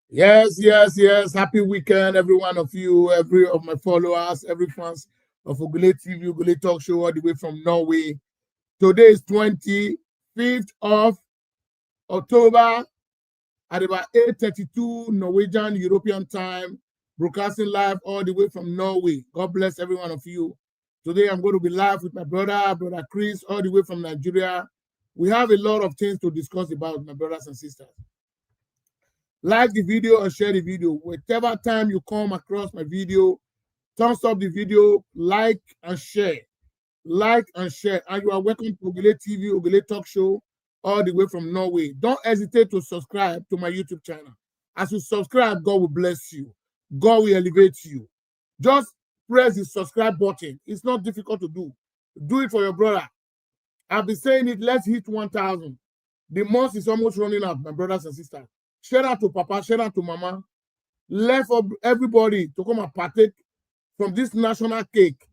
Yes, yes, yes. Happy weekend, every one of you, every of my followers, every fans of Ogule TV, Ogule Talk Show, all the way from Norway. Today is 25th of October at about 8:32 Norwegian European time, broadcasting live all the way from Norway. God bless every one of you. Today I'm going to be live with my brother Chris, all the way from Nigeria. We have a lot of things to discuss about, my brothers and sisters. Like the video and share the video. Whatever time you come across my video, thumbs up the video, like and share. Like and share. And you are welcome to Ogule TV, Ogule Talk Show, all the way from Norway. Don't hesitate to subscribe to my YouTube channel. As you subscribe, God will bless you. God will elevate you. Just press the subscribe button. It's not difficult to do. Do it for your brother. I've been saying it. Let's hit 1,000. The month is almost running out, my brothers and sisters. Share out to Papa, share out to Mama. Let for everybody to come and partake from this national cake.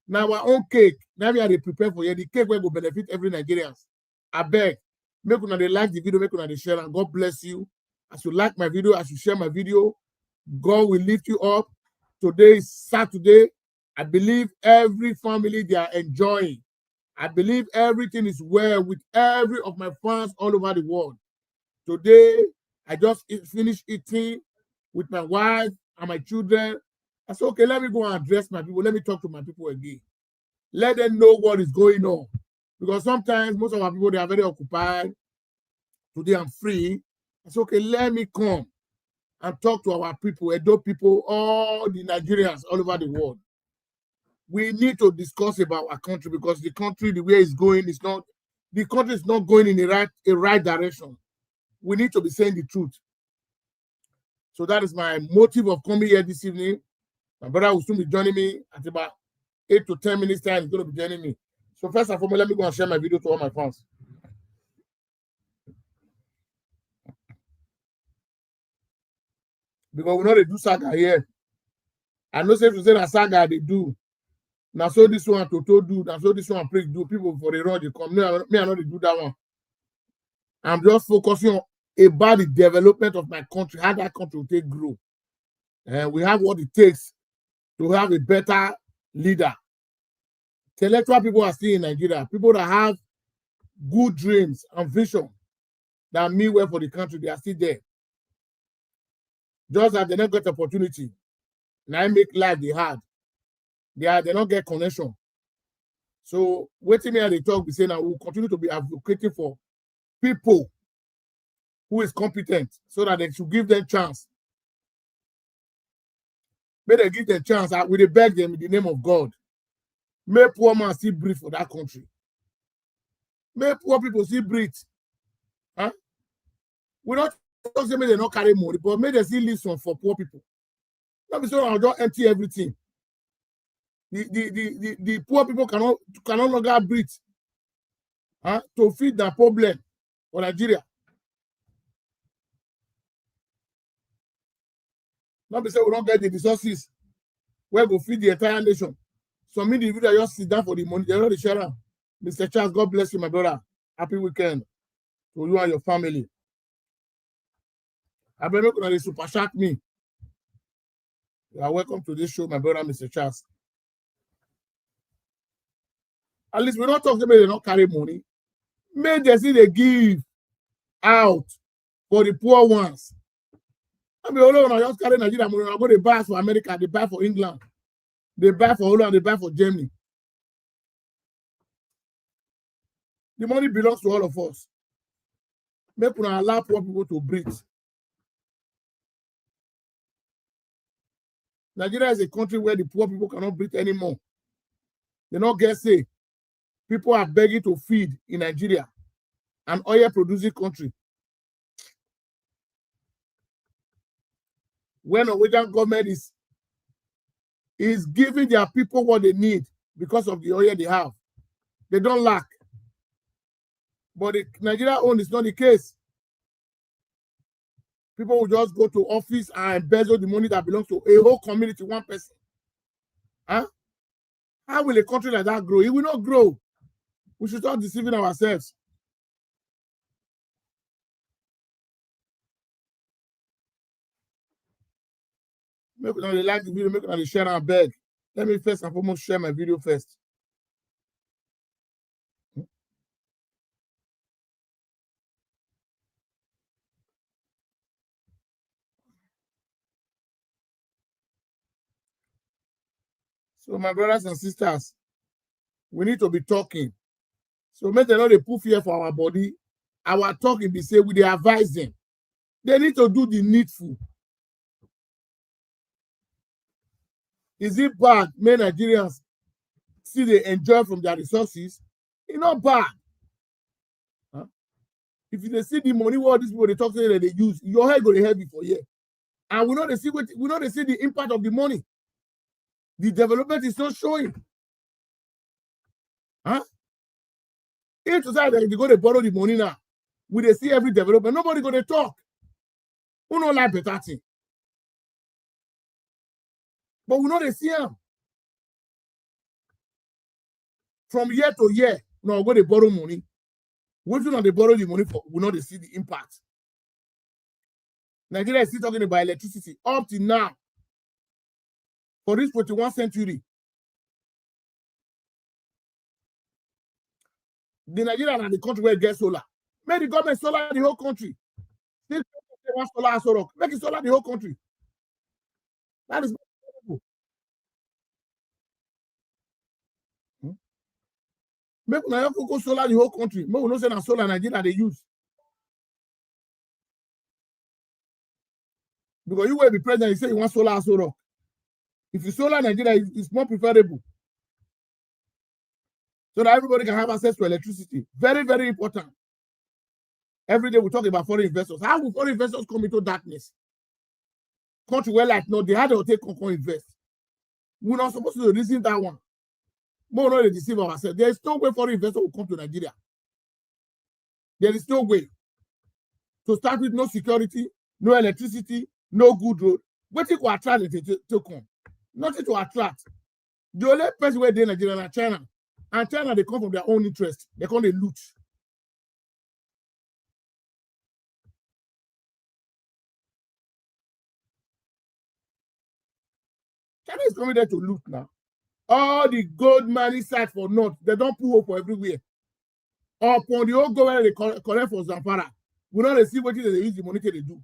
Now our own cake. Now we are prepare for you. The cake will benefit every Nigerians. I beg. Make una dey like the video, make una dey share, and God bless you. As you like my video, as you share my video, God will lift you up. Today is Saturday. I believe every family they are enjoying. I believe everything is well with every of my fans all over the world. Today, I just finished eating with my wife and my children. I said, okay, let me go and address my people. Let me talk to my people again. Let them know what is going on. Because sometimes most of our people, they are very occupied. Today I'm free. I said, okay, let me come and talk to our people, Edo people, all the Nigerians all over the world. We need to discuss about our country because the country, the way it's going, is not, the country is not going in the right direction. We need to be saying the truth. So that is my motive of coming here this evening. My brother will soon be joining me at about 8 to 10 minutes time. He's going to be joining me. So first and foremost, let me go and share my video to all my fans. Because we know they do saga here. I know safe to say that saga they do. Now so this one Toto do, now so this one prick do. People for the road they come. Me, I know they do that one. I'm just focusing on about the development of my country, how that country will take grow. And we have what it takes to have a better leader. Intellectual people are still in Nigeria. People that have good dreams and vision that mean well for the country, they are still there. Just that they don't get opportunity. Now I make life they hard. They don't get connection. So waiting here they talk, we say now we'll continue to be advocating for people who is competent so that they should give them chance. May they give them chance. We they beg them in the name of God. May poor man still breathe for that country. May poor people still breathe. Huh? We don't say may they not carry money, but may they still leave some for poor people. Not be so I'll just empty everything. The poor people cannot no longer breathe. Huh? To feed the problem for Nigeria. Not be say we don't get the resources where go feed the entire nation. Some individuals just sit down for the money. They're not the sharer. Mr. Charles, God bless you, my brother. Happy weekend to you and your family. I better not they super chat me. You are welcome to this show, my brother, Mr. Charles. At least we don't talk to them, they don't carry money. May they see they give out for the poor ones. I mean, although I just carry Nigeria money, I go to buy for America, they buy for England, they buy for Holland, they buy for Germany. The money belongs to all of us. Make we allow poor people to breathe. Nigeria is a country where the poor people cannot breathe anymore. They don't get say. People are begging to feed in Nigeria, an oil-producing country. When Norwegian government is giving their people what they need because of the oil they have, they don't lack. But the Nigeria own is not the case. People will just go to office and embezzle the money that belongs to a whole community, one person. Huh? How will a country like that grow? It will not grow. We should start deceiving ourselves. Make sure they like the video, make sure they share and beg. Let me first and foremost share my video first. So my brothers and sisters, we need to be talking. So make them know they put fear for our body. Our talking be say we they advise them. They need to do the needful. Is it bad? Many Nigerians see they enjoy from their resources. It's not bad. Huh? If you see the money what these people they talk to that they use, your head go to heavy for year. And we know they see the impact of the money. The development is not showing. Huh? If society they go to borrow the money now, we they see every development, nobody go to talk. Who know like better thing? But we know they see them. From year to year, now go they borrow money. What do they borrow the money for? We know they see the impact. Nigeria is still talking about electricity up to now. For this 21st century, the Nigerian and the country where get solar. Make the government solar the whole country. This one solar so rock. Make it solar the whole country. That is possible. Make una go solar the whole country. Make we no say na solar Nigeria they use. Because you will be president, you say you want solar so rock. If you solar Nigeria, it's more preferable. So that everybody can have access to electricity. Very, very important. Every day we talk about foreign investors. How will foreign investors come into darkness? Country where like no, they had to take Concord invest. We're not supposed to reason that one. More not to deceive ourselves. There is no way foreign investors will come to Nigeria. There is no way. To start with, no security, no electricity, no good road. What it will attract it to come? Nothing to attract. The only person where they in Nigeria is China. And China, they come from their own interest. They come, they loot. China is coming there to loot now. All the gold mining sites for North, they don't pull up for everywhere. Upon the whole government, they collect for Zamfara. We don't see what they use the money they do.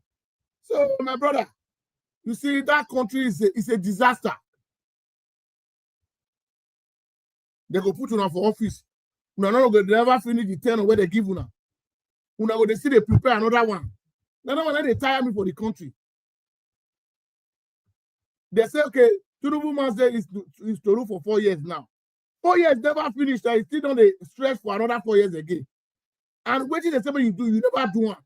So, my brother, you see, that country is a disaster. They go put you for office. They never finish the term where they give you now. They see they prepare another one. Another one, they tire me for the country. They say, okay, Tinubu man say is to rule for 4 years now. 4 years never finished. I still don't stress for another 4 years again. And what is the same you do? You never do one.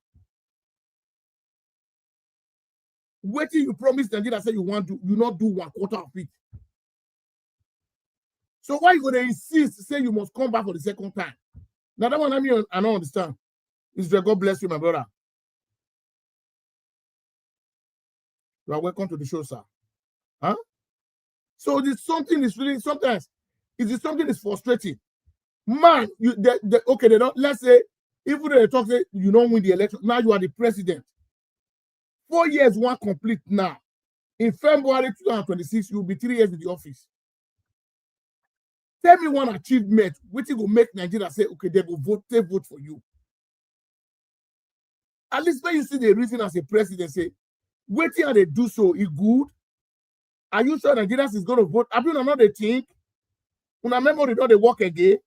What you promise Nigeria say you want to, you not do 1/4 of it. So why you gonna insist say you must come back for the second time? Now that one I don't understand. Is God bless you, my brother. You are welcome to the show, sir. Huh? So this something is really sometimes something is frustrating. Man, okay, they don't, let's say, even though they talk say you don't win the election, now you are the president. 4 years, one complete now. In February 2026, you'll be 3 years in the office. Tell me one achievement which will make Nigeria say, okay, they will vote for you. At least when you see the reason as a president, say, waiting and they do so, is good. Are you sure Nigerians is going to vote? Have you not they think? Una memory don't they work again?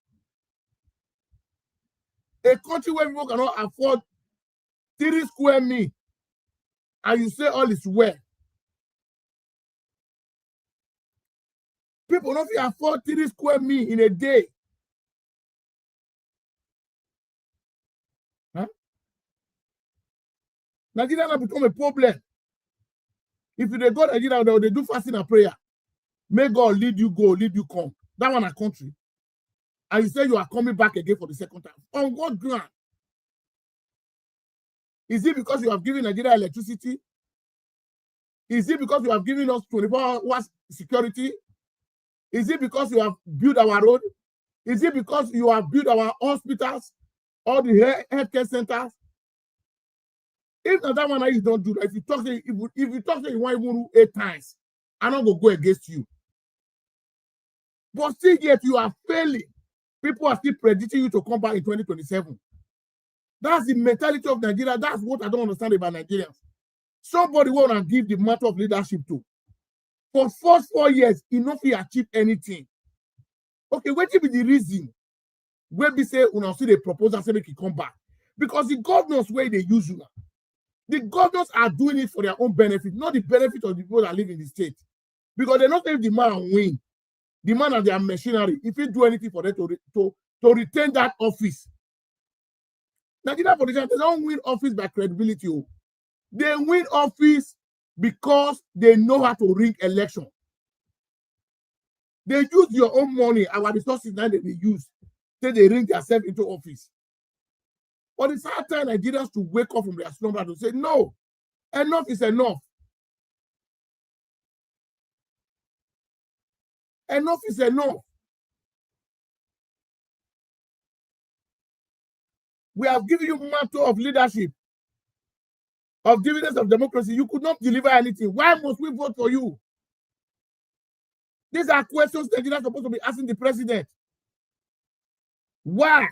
A country where people cannot afford 3 square meals, and you say all is well. People don't afford 3 square meals in a day. Huh? Nigeria has become a problem. If they go to Nigeria, they do fasting and prayer. May God lead you go, lead you come. That one a country. And you say you are coming back again for the second time. On what ground? Is it because you have given Nigeria electricity? Is it because you have given us 24 hours security? Is it because you have built our road? Is it because you have built our hospitals, all the healthcare centers? If not that one you don't do that, if you talk to you want even 8 times, I'm not going to go against you. But still yet you are failing. People are still predicting you to come back in 2027. That's the mentality of Nigeria. That's what I don't understand about Nigerians. Somebody want to give the matter of leadership to. For first 4 years, enough he achieve anything. Okay, what will be the reason? When we say we see the proposal say make it come back? Because the governors where they use you. The governors are doing it for their own benefit, not the benefit of the people that live in the state. Because they're not saying the man win. The man and their machinery, if you do anything for them to retain that office. Nigerian politicians, they don't win office by credibility. They win office because they know how to rig election. They use your own money, our resources that they use, till they ring themselves into office. But it's hard time Nigerians to wake up from their slumber to say, no, enough is enough. Enough is enough. We have given you matter of leadership, of dividends of democracy. You could not deliver anything. Why must we vote for you? These are questions Nigerians are supposed to be asking the president. Why?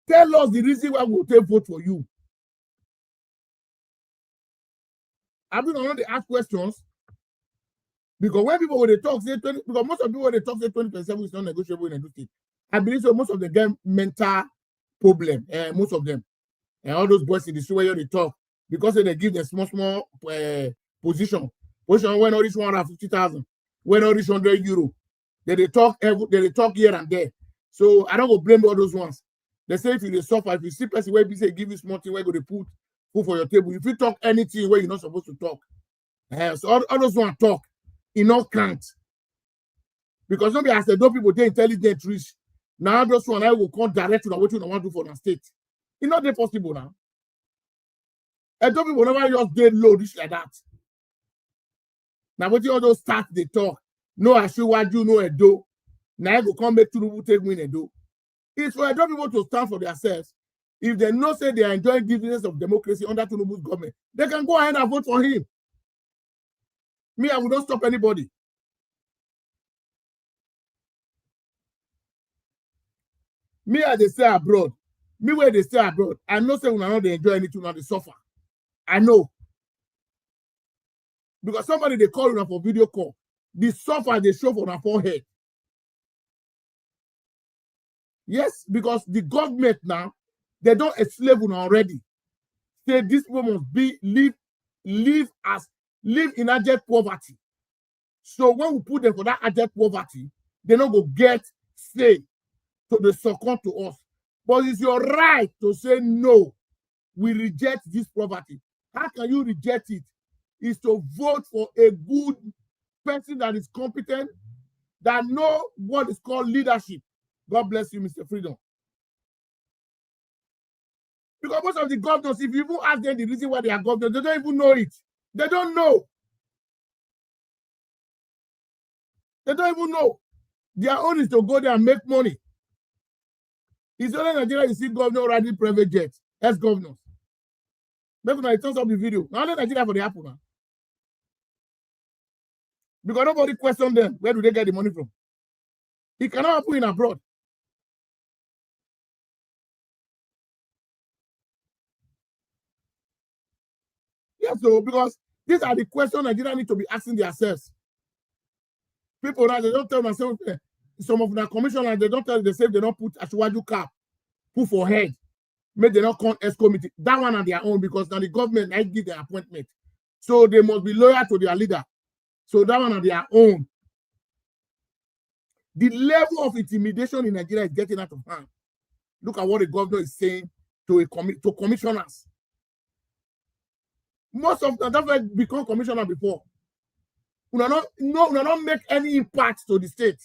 Tell us the reason why we'll take vote for you. I've been on the ask questions. Because when people when they talk, say 20, because most of people when they talk say 2027 is not negotiable in Edo State. I believe so. Most of them get mental problem. Most of them, and all those boys in the street where they talk because they give them small position when all this 150,000, when all this €100, they talk here and there. So I don't go blame all those ones. They say if you suffer, if you see person where they say give you small thing where go they put food for your table. If you talk anything where you're not supposed to talk, so all those ones talk. In all count. Because nobody has said, don't people they intelligent rich. Now those one I will come direct to what you don't want to do for the state. It's not that possible now. And don't people never just get low rich like that. Now what you all those stats they talk. No I should what you know Edo. Now I go come back to the take win Edo. It's for Edo people to stand for themselves. If they know say they are enjoying dividends of democracy under Tinubu's government, they can go ahead and vote for him. Me, I will not stop anybody. Me, as they stay abroad. Me, where they stay abroad. I know say when I know they enjoy anything, now they suffer. I know. Because somebody they call you for video call. The suffer they show for their forehead. Yes, because the government now, they don't enslave you already. Say this people must be live in abject poverty. So when we put them for that abject poverty, they don't go get say to the succumb to us. But it's your right to say no. We reject this poverty. How can you reject it? Is to vote for a good person that is competent, that know what is called leadership. God bless you, Mr. Freedom. Because most of the governors, if you even ask them the reason why they are governors, they don't even know it. They don't know. They don't even know. Their own is to go there and make money. It's only Nigeria you see governor riding private jets, ex-governors. Maybe when I turn up the video. Now let Nigeria for the apple now. Because nobody questioned them. Where do they get the money from? It cannot happen in abroad. Yes, so because these are the questions Nigeria need to be asking themselves. People now they don't tell themselves some of the commissioners they don't tell they say they don't put Ashwaju cap, put for head, make they not come S committee. That one on their own because now the government might give their appointment. So they must be loyal to their leader. So that one on their own. The level of intimidation in Nigeria is getting out of hand. Look at what the governor is saying to commissioners. Most of them have become commissioner before. We not make any impact to the state.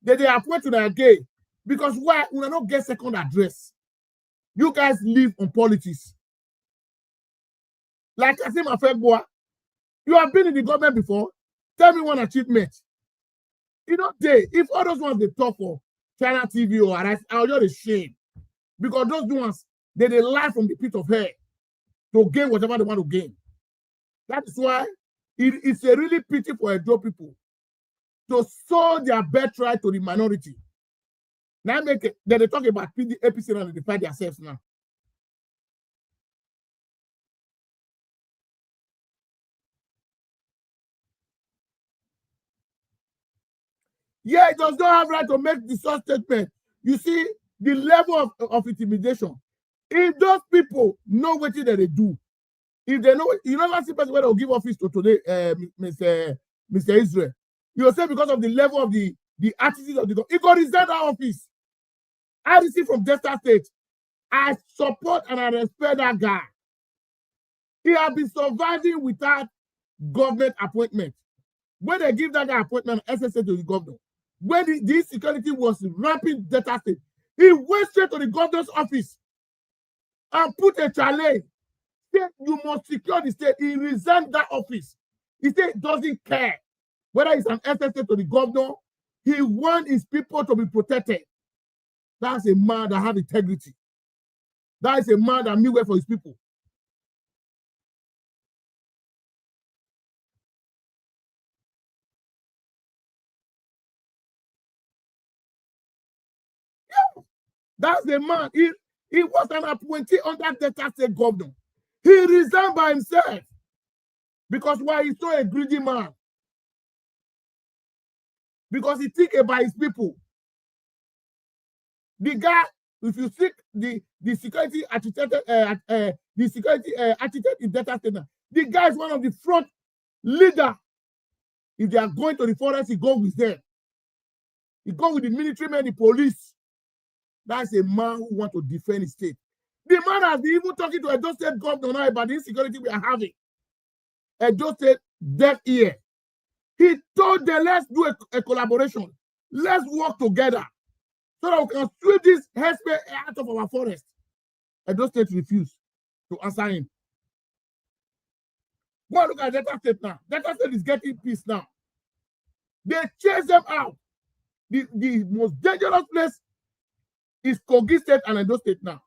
They appoint to their gay. Because why? We not get second address. You guys live on politics. Like I say, my friend boy, you have been in the government before. Tell me one achievement. You know, if all those ones they talk for China TV or Arise, I'll just shame. Because those ones, they lie from the pit of hell to gain whatever they want to gain. That is why It's a really pity for Edo people to sow their birthright to the minority. Now make it, then they talk about APC and they define themselves now. Yeah, it does not have right to make the such statement. You see, the level of intimidation. If those people know what they do, if they know, you know, that's the person where they'll give office to today, Mr. Israel. You'll say because of the level of the attitude of the government, he got resign that office. I receive from Delta State. I support and I respect that guy. He has been surviving without government appointment. When they give that guy appointment, SSA to the governor, when the insecurity was ramping Delta State, he went straight to the governor's office and put a challenge. Said, you must secure the state. He resigned that office. He said he doesn't care whether it's an SSA to the governor. He wants his people to be protected. That's a man that has integrity. That is a man that means well for his people. Yeah, that's the man. He was an appointee under Delta State governor. He resigned by himself because why? He's so a greedy man. Because he think about his people. The guy, if you see the security architect, architect in Delta State, the guy is one of the front leader. If they are going to the forest, he go with them. He go with the military men, the police. That's a man who wants to defend his state. The man has been even talking to Edo State governor now about the insecurity we are having. Edo State deaf ear. He told them, let's do a collaboration. Let's work together so that we can sweep this headspace out of our forest. Edo State refused to answer him. Go and look at Delta State now. Delta State is getting peace now. They chase them out. The most dangerous place is Kogi State and Edo State now.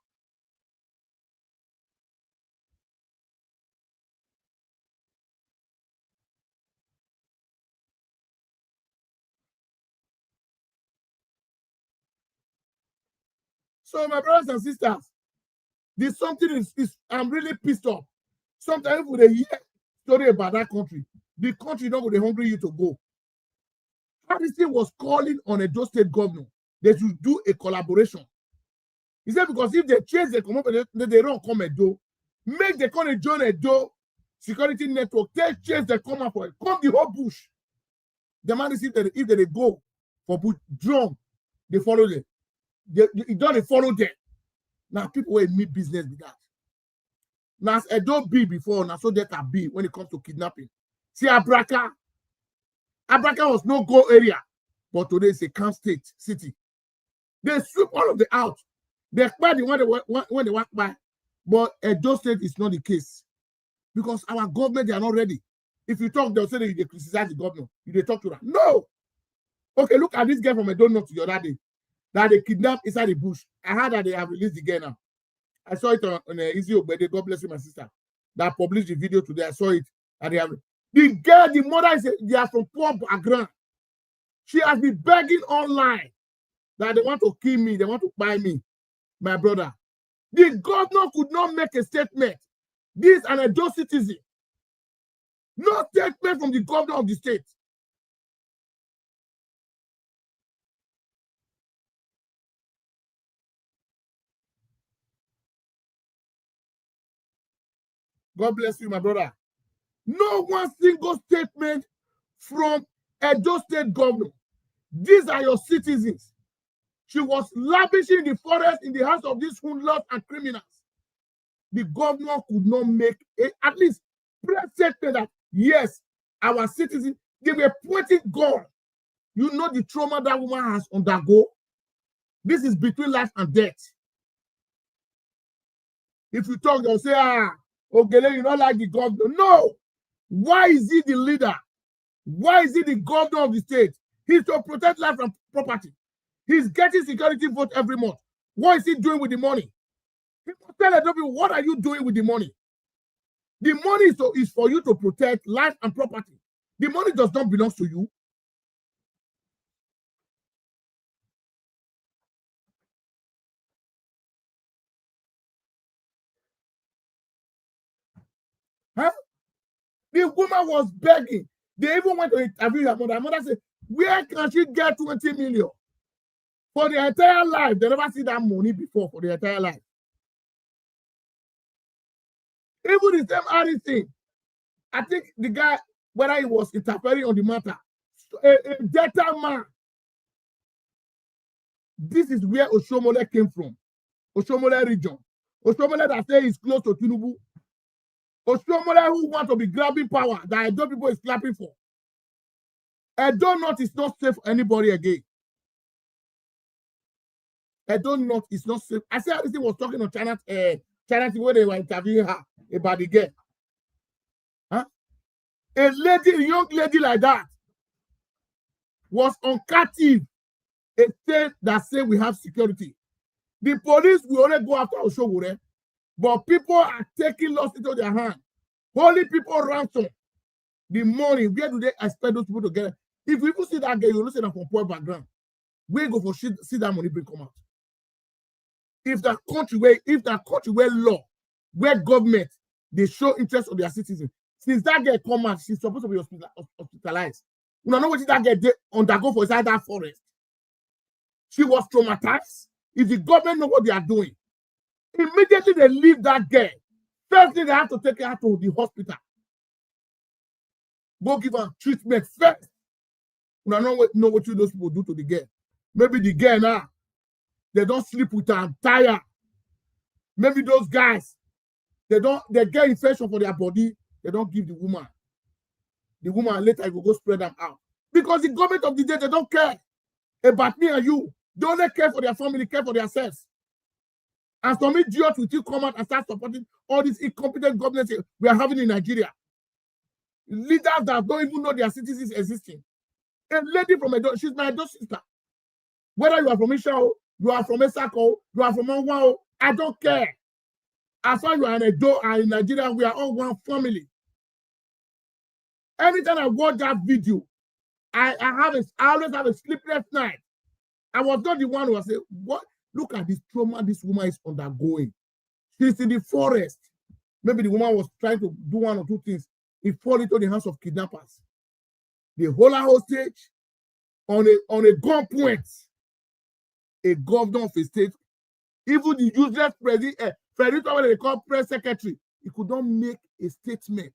So my brothers and sisters, this something is I'm really pissed off. Sometimes when they hear story about that country, the country not going to hungry you to go. Harrison was calling on Edo State governor that you do a collaboration. He said because if they change the command, they don't come Edo, make the country join Edo security network, they change the command for it, come the whole bush. The man is if they go for bush drum, they follow them. They don't follow them. Now people will meet business with that. Now Edo be before, now so that can be when it comes to kidnapping. See Abraka was no go area, but today it's a camp state city. They sweep all of the out. They expect the when they walk by, but Edo State is not the case because our government they are not ready. If you talk, they'll say that they criticize the governor. If they talk to them, no. Okay, look at this guy from Edo North the other day that they kidnapped inside the bush. I heard that they have released the guy now. I saw it on Easy Obede. God bless you, my sister. That published the video today. I saw it, and they have the girl. The mother is they are from poor background. She has been begging online that they want to kill me. They want to buy me, my brother. The governor could not make a statement. This is an Edo citizen. No statement from the governor of the state. God bless you, my brother. No one single statement from Edo State governor. These are your citizens. She was lavishing the forest in the hands of these hoodlums and criminals. The governor could not make at least press statement that yes, our citizens, they were pointing gun. You know the trauma that woman has undergone. This is between life and death. If you talk, they'll say, Ogele, you don't like the governor. No. Why is he the leader? Why is he the governor of the state? He's to protect life and property. He's getting security vote every month. What is he doing with the money? People tell Edo, what are you doing with the money? The money is for you to protect life and property. The money does not belong to you. Huh? The woman was begging. They even went to interview her mother. Her mother said, where can she get 20 million? For the entire life. They never see that money before for the entire life. Even the same Harry thing. I think the guy, whether he was interfering on the matter, a debtor man. This is where Oshomole came from. Oshomole region. Oshomole that say is close to Tinubu. Oshomole who want to be grabbing power that Edo people is clapping for. Edo North is not safe for anybody again. Edo North is not safe. I said everything was talking on China TV when they were interviewing her about the girl. Huh? A young lady like that was on captive. A state that say we have security. The police will only go after Oshogore, but people are taking laws into their hand. Holy people ransom. The money, where do they expect those people to get it? If people see that girl, you will say that from poor background. We go for shit, see that money bring come out. If that country where law, where government, they show interest of their citizens. Since that girl come out, she's supposed to be hospitalized. You know what that girl undergo for inside that forest. She was traumatized. If the government know what they are doing, immediately they leave that girl. First thing they have to take her to the hospital. Go give her treatment first. You don't know what those people do to the girl. Maybe the girl now, they don't sleep with her, tired. Maybe those guys, they get infection for their body, they don't give the woman. The woman later will go spread them out. Because the government of the day, they don't care about me and you. They only care for their family, care for themselves. And some idiots will still come out and start supporting all these incompetent governments we are having in Nigeria. Leaders that don't even know their citizens existing. A lady from Edo, she's my Edo sister. Whether you are from Ishao, you are from Esako, you are from Onwao, I don't care. As far as you are in Edo and in Nigeria, we are all one family. Anytime I watch that video, I always have a sleepless night. I was not the one who was saying, what? Look at this trauma this woman is undergoing. She's in the forest. Maybe the woman was trying to do one or two things. It fall into the hands of kidnappers. They hold her hostage on a gunpoint. A governor of a state, even the useless president, what they call press secretary, he could not make a statement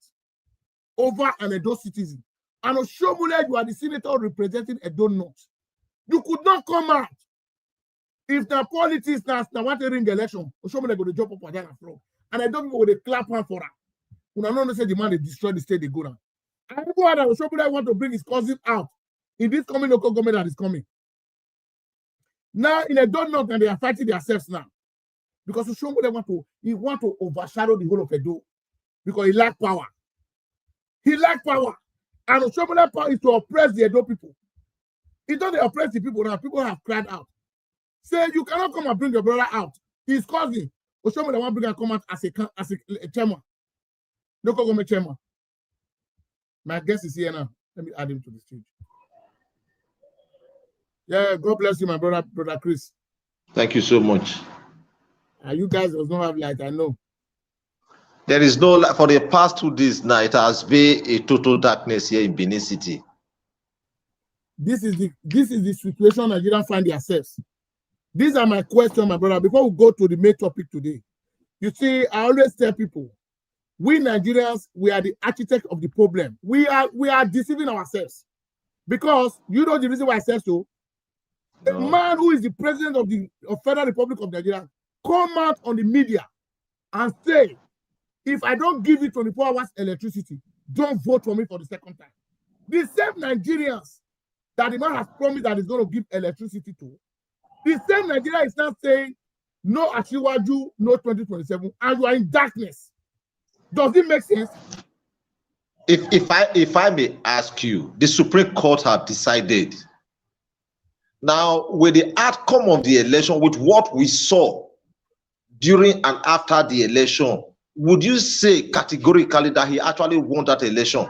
over an Edo citizen. And Oshomole, you are the senator representing Edo North. You could not come out. If the politics now want to ring election, Oshomole go to jump up and down from. And I don't know what they clap hand for her. When I don't say the man they destroy the state, they go down. I know that Oshomole want to bring his cousin out in this coming local government that is coming. Now in Edo North, and they are fighting themselves now. Because Oshomole want to overshadow the whole of Edo. Because he lack power. He lack power. And Oshomole power is to oppress the Edo people. He don't oppress the people now. People have cried out. Say, you cannot come and bring your brother out. His cousin. Oshomole want to bring him come out as a chairman. Local government chairman. My guest is here now. Let me add him to the stage. Yeah, God bless you, my brother Chris. Thank you so much. You guys does not have light, I know. There is no light for the past 2 days now. It has been a total darkness here in Benin City. This is the situation Nigerians find themselves. These are my questions, my brother. Before we go to the main topic today, you see, I always tell people, we Nigerians, we are the architect of the problem. We are deceiving ourselves. Because you know the reason why I said so. No. A man who is the president of the Federal Republic of Nigeria come out on the media and say, if I don't give you 24 hours electricity, don't vote for me for the second time. The same Nigerians that the man has promised that he's going to give electricity to, the same Nigeria is now saying, no Ashiwaju, no 2027, and you are in darkness. Does it make sense? If I may ask you, the Supreme Court have decided. Now, with the outcome of the election, with what we saw during and after the election, would you say categorically that he actually won that election?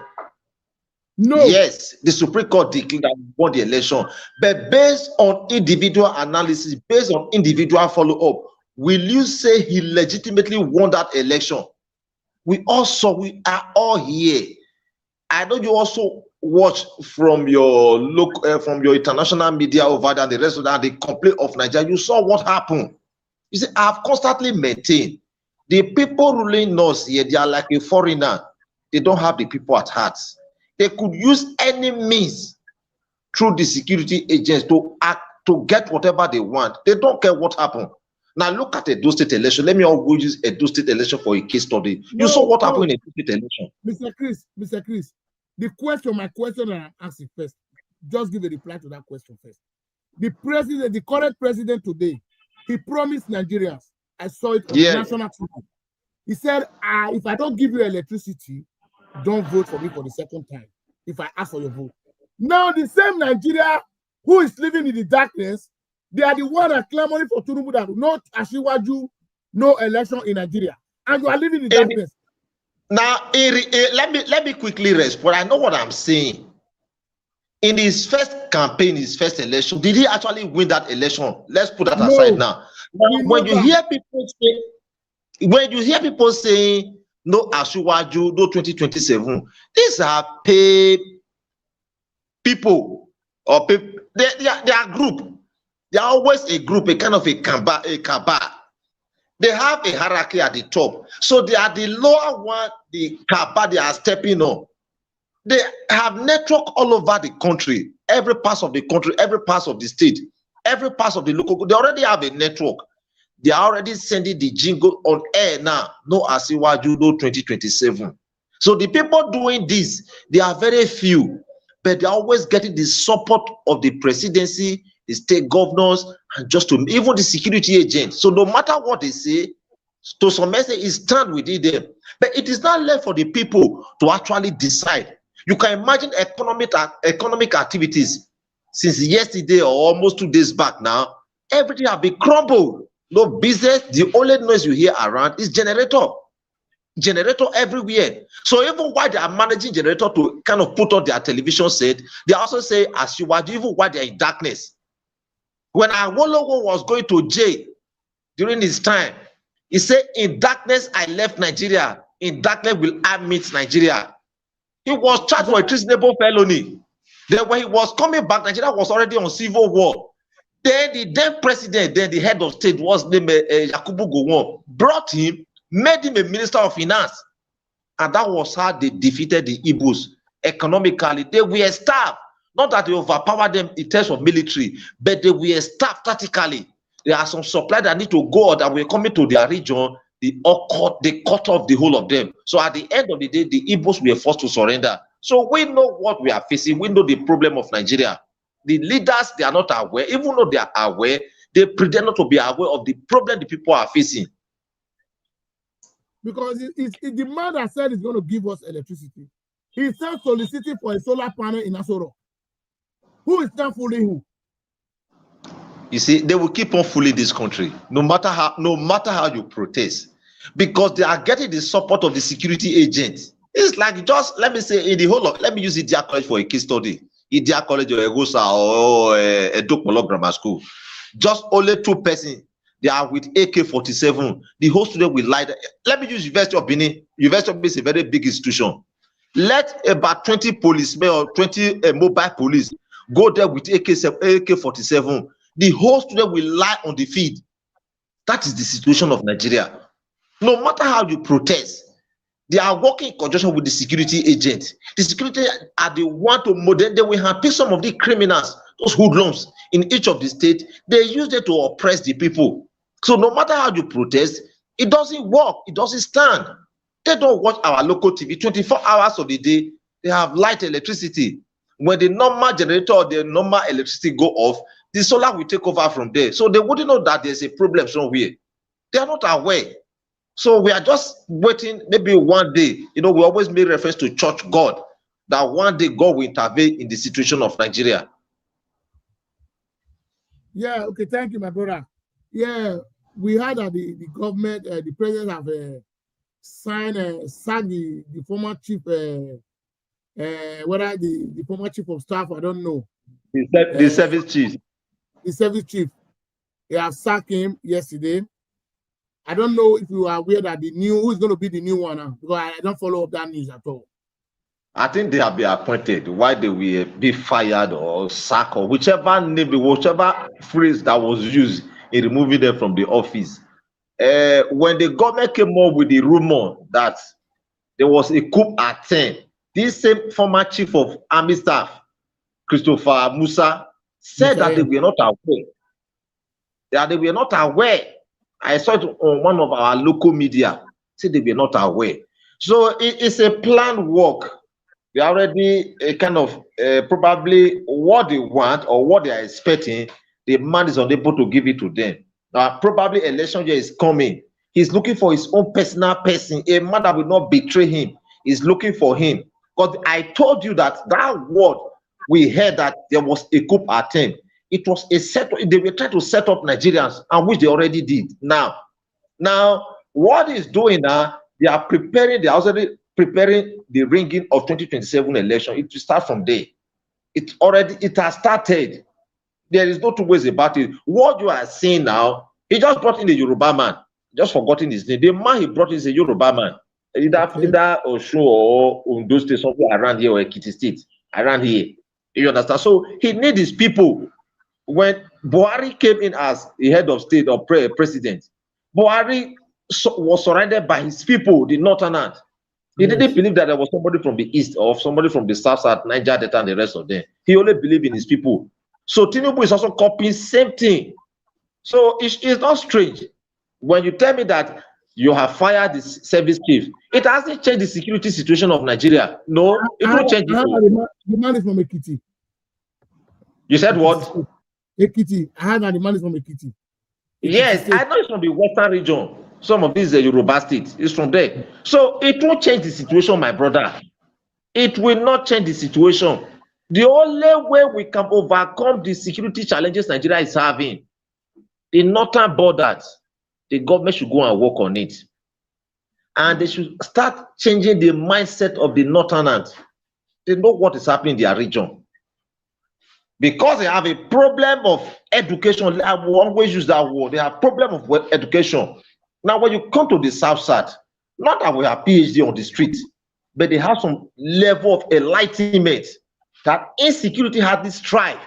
No. Yes, the Supreme Court declared that he won the election, but based on individual analysis, based on individual follow-up, will you say he legitimately won that election? We are all here. I know you also watch from your from your international media over there, the rest of that, the complaint of Nigeria. You saw what happened. You see, I've constantly maintained the people ruling us here, they are like a foreigner. They don't have the people at heart. They could use any means through the security agents to act, to get whatever they want. They don't care what happened. Now look at Edo State election. Let me always use Edo State election for a case study. You saw what happened in Edo State election. Mr. Chris, my question that I'm asking first, just give a reply to that question first. The current president today, he promised Nigerians, I saw it on national TV. He said, if I don't give you electricity, don't vote for me for the second time if I ask for your vote. Now, the same Nigeria who is living in the darkness, they are the one that clamoring for Tinubu that not Asiwaju, no election in Nigeria. And you are living in darkness. Now, let me quickly respond. I know what I'm saying. In his first campaign, his first election, did he actually win that election? Let's put that aside now. When you hear people saying no Asiwaju, no 2027, these are paid people or people. They are group. They are always a group, a kind of a cabal. They have a hierarchy at the top. So they are the lower one, the cabal they are stepping on. They have network all over the country, every part of the country, every part of the state, every part of the local. They already have a network. They are already sending the jingle on air now. No Asiwaju, no 2027. So the people doing this, they are very few, but they're always getting the support of the presidency, the state governors, and just to even the security agents. So no matter what they say, to some extent, it stands within them. But it is not left for the people to actually decide. You can imagine economic activities since yesterday or almost 2 days back now, everything has been crumbled. No business. The only noise you hear around is generator everywhere. So even while they are managing generator to kind of put on their television set, they also say Asiwaju, even while they are in darkness. When Awolowo was going to jail during his time, he said, in darkness I left Nigeria, in darkness will I meet Nigeria. He was charged for a treasonable felony. Then when he was coming back, Nigeria was already on civil war. Then the then president, then the head of state was named Yakubu Gowon, brought him, made him a minister of finance. And that was how they defeated the Igbos economically. They were starved. Not that they overpowered them in terms of military, but they were starved tactically. There are some supply that need to go that were coming to their region. They cut off the whole of them. So at the end of the day, the Igbos were forced to surrender. So we know what we are facing. We know the problem of Nigeria. The leaders, they are not aware. Even though they are aware, they pretend not to be aware of the problem the people are facing. Because it's the man that said he's going to give us electricity. He's still soliciting for a solar panel in Asoro. Who is now fooling who? You see, they will keep on fooling this country, no matter how you protest, because they are getting the support of the security agents. It's like, just let me say, in the whole of, let me use Idia College for a case study. Idia College or Egosa or Edokpolo Grammar School. Just only 2 persons. They are with AK-47. The whole student will lie. Let me use University of Benin. University of Benin is a very big institution. Let about 20 policemen or 20 mobile police go there with AK-47. The whole student will lie on the field. That is the situation of Nigeria. No matter how you protest, they are working in conjunction with the security agents. The security are the one to model. They will handpick some of the criminals, those hoodlums in each of the states. They use it to oppress the people. So no matter how you protest, it doesn't work. It doesn't stand. They don't watch our local TV 24 hours of the day. They have light electricity. When the normal generator or the normal electricity go off, the solar will take over from there. So they wouldn't know that there's a problem somewhere. They are not aware. So we are just waiting, maybe one day, we always make reference to church God, that one day God will intervene in the situation of Nigeria. Yeah, okay, thank you, my brother. Yeah, we heard that the government, the president have sack the former chief, whether the former chief of staff, I don't know. The service chief. The service chief. They have sacked him yesterday. I don't know if you are aware that who is going to be the new one now, because I don't follow up that news at all. I think they have been appointed. Why they will be fired or sacked or whichever name, whichever phrase that was used in removing them from the office. When the government came up with the rumor that there was a coup attempt, this same former chief of army staff, Christopher Musa, said that they were not aware. That they were not aware. I saw it on one of our local media. Said they were not aware. So it's a planned work. They already kind of probably what they want or what they are expecting. The man is unable to give it to them. Now, probably election year is coming. He's looking for his own personal person, a man that will not betray him. He's looking for him. Because I told you that word we heard that there was a coup attempt. It was a set. They were trying to set up Nigerians, and which they already did. Now, what is doing now? They are preparing. They are already preparing the ringing of 2027 election. It will start from there. It has started. There is no two ways about it. What you are seeing now, he just brought in the Yoruba man, just forgotten his name. The man he brought in is a Yoruba man, either Osun or Ondo State, somewhere around here, or Ekiti State, around here. You understand? So he needs his people. When Buhari came in as the head of state or president, Buhari was surrounded by his people, the northerners. He didn't believe that there was somebody from the east or somebody from the south, Niger Delta, and the rest of them. He only believed in his people. So Tinubu is also copying same thing. So it's not strange when you tell me that you have fired the service chief. It hasn't changed the security situation of Nigeria. No, it will change it. The man is from Ekiti. You said what? Ekiti. I heard that the man is from Ekiti. Yes, I know it's from the western region. Some of these Yoruba states. It's from there. So it won't change the situation, my brother. It will not change the situation. The only way we can overcome the security challenges Nigeria is having, the northern borders, the government should go and work on it. And they should start changing the mindset of the northerners. They know what is happening in their region. Because they have a problem of education, I will always use that word. They have a problem of education. Now, when you come to the south side, not that we have PhD on the street, but they have some level of enlightenment that insecurity has this strife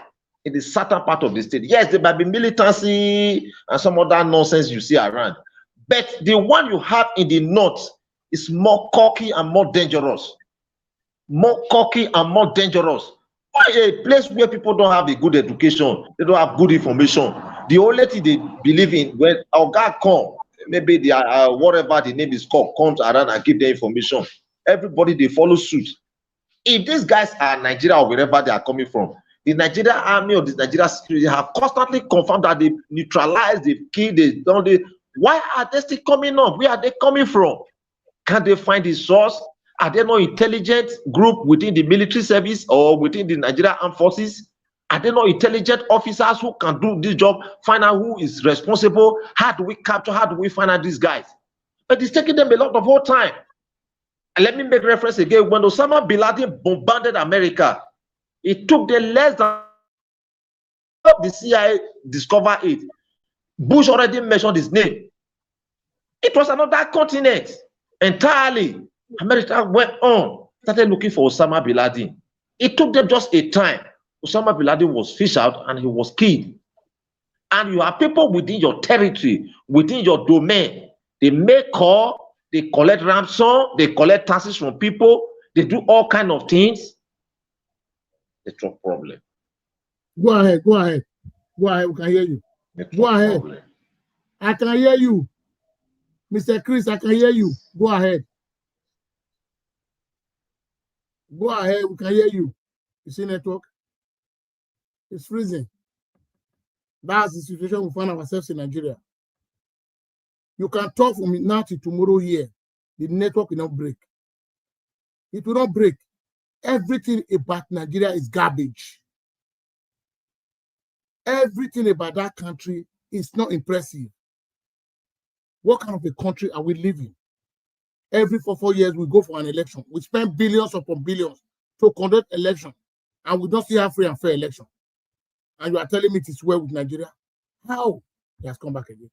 in the southern part of the state. Yes, there might be militancy and some other nonsense you see around, but the one you have in the north is more cocky and more dangerous. More cocky and more dangerous. Why a place where people don't have a good education, they don't have good information. The only thing they believe in when our guy come, maybe the whatever the name is called, comes around and give them information. Everybody they follow suit. If these guys are Nigeria or wherever they are coming from, the Nigerian army or the Nigerian security have constantly confirmed that they neutralized, they've killed, why are they still coming up? Where are they coming from? Can they find the source? Are there no intelligent group within the military service or within the Nigerian armed forces? Are there no intelligent officers who can do this job, find out who is responsible? How do we capture, how do we find out these guys? But it's taking them a lot of whole time. And let me make reference again. When Osama bin Laden bombarded America, it took them less than the CIA discovered it. Bush already mentioned his name. It was another continent entirely. America went on, started looking for Osama bin Laden. It took them just a time. Osama bin Laden was fished out and he was killed. And you have people within your territory, within your domain. They make call, they collect ransom, they collect taxes from people, they do all kinds of things. It's a problem. Go ahead. We can hear you. Go ahead. Problem. I can hear you. Mr. Chris, I can hear you. Go ahead. Go ahead, we can hear you. You see network? It's freezing. That's the situation we find ourselves in Nigeria. You can talk from now to tomorrow here. The network will not break. It will not break. Everything about Nigeria is garbage. Everything about that country is not impressive. What kind of a country are we living? every 4 years we go for an election. We spend billions upon billions to conduct election, and we don't see a free and fair election. And you are telling me it is well with Nigeria? How? He has come back again.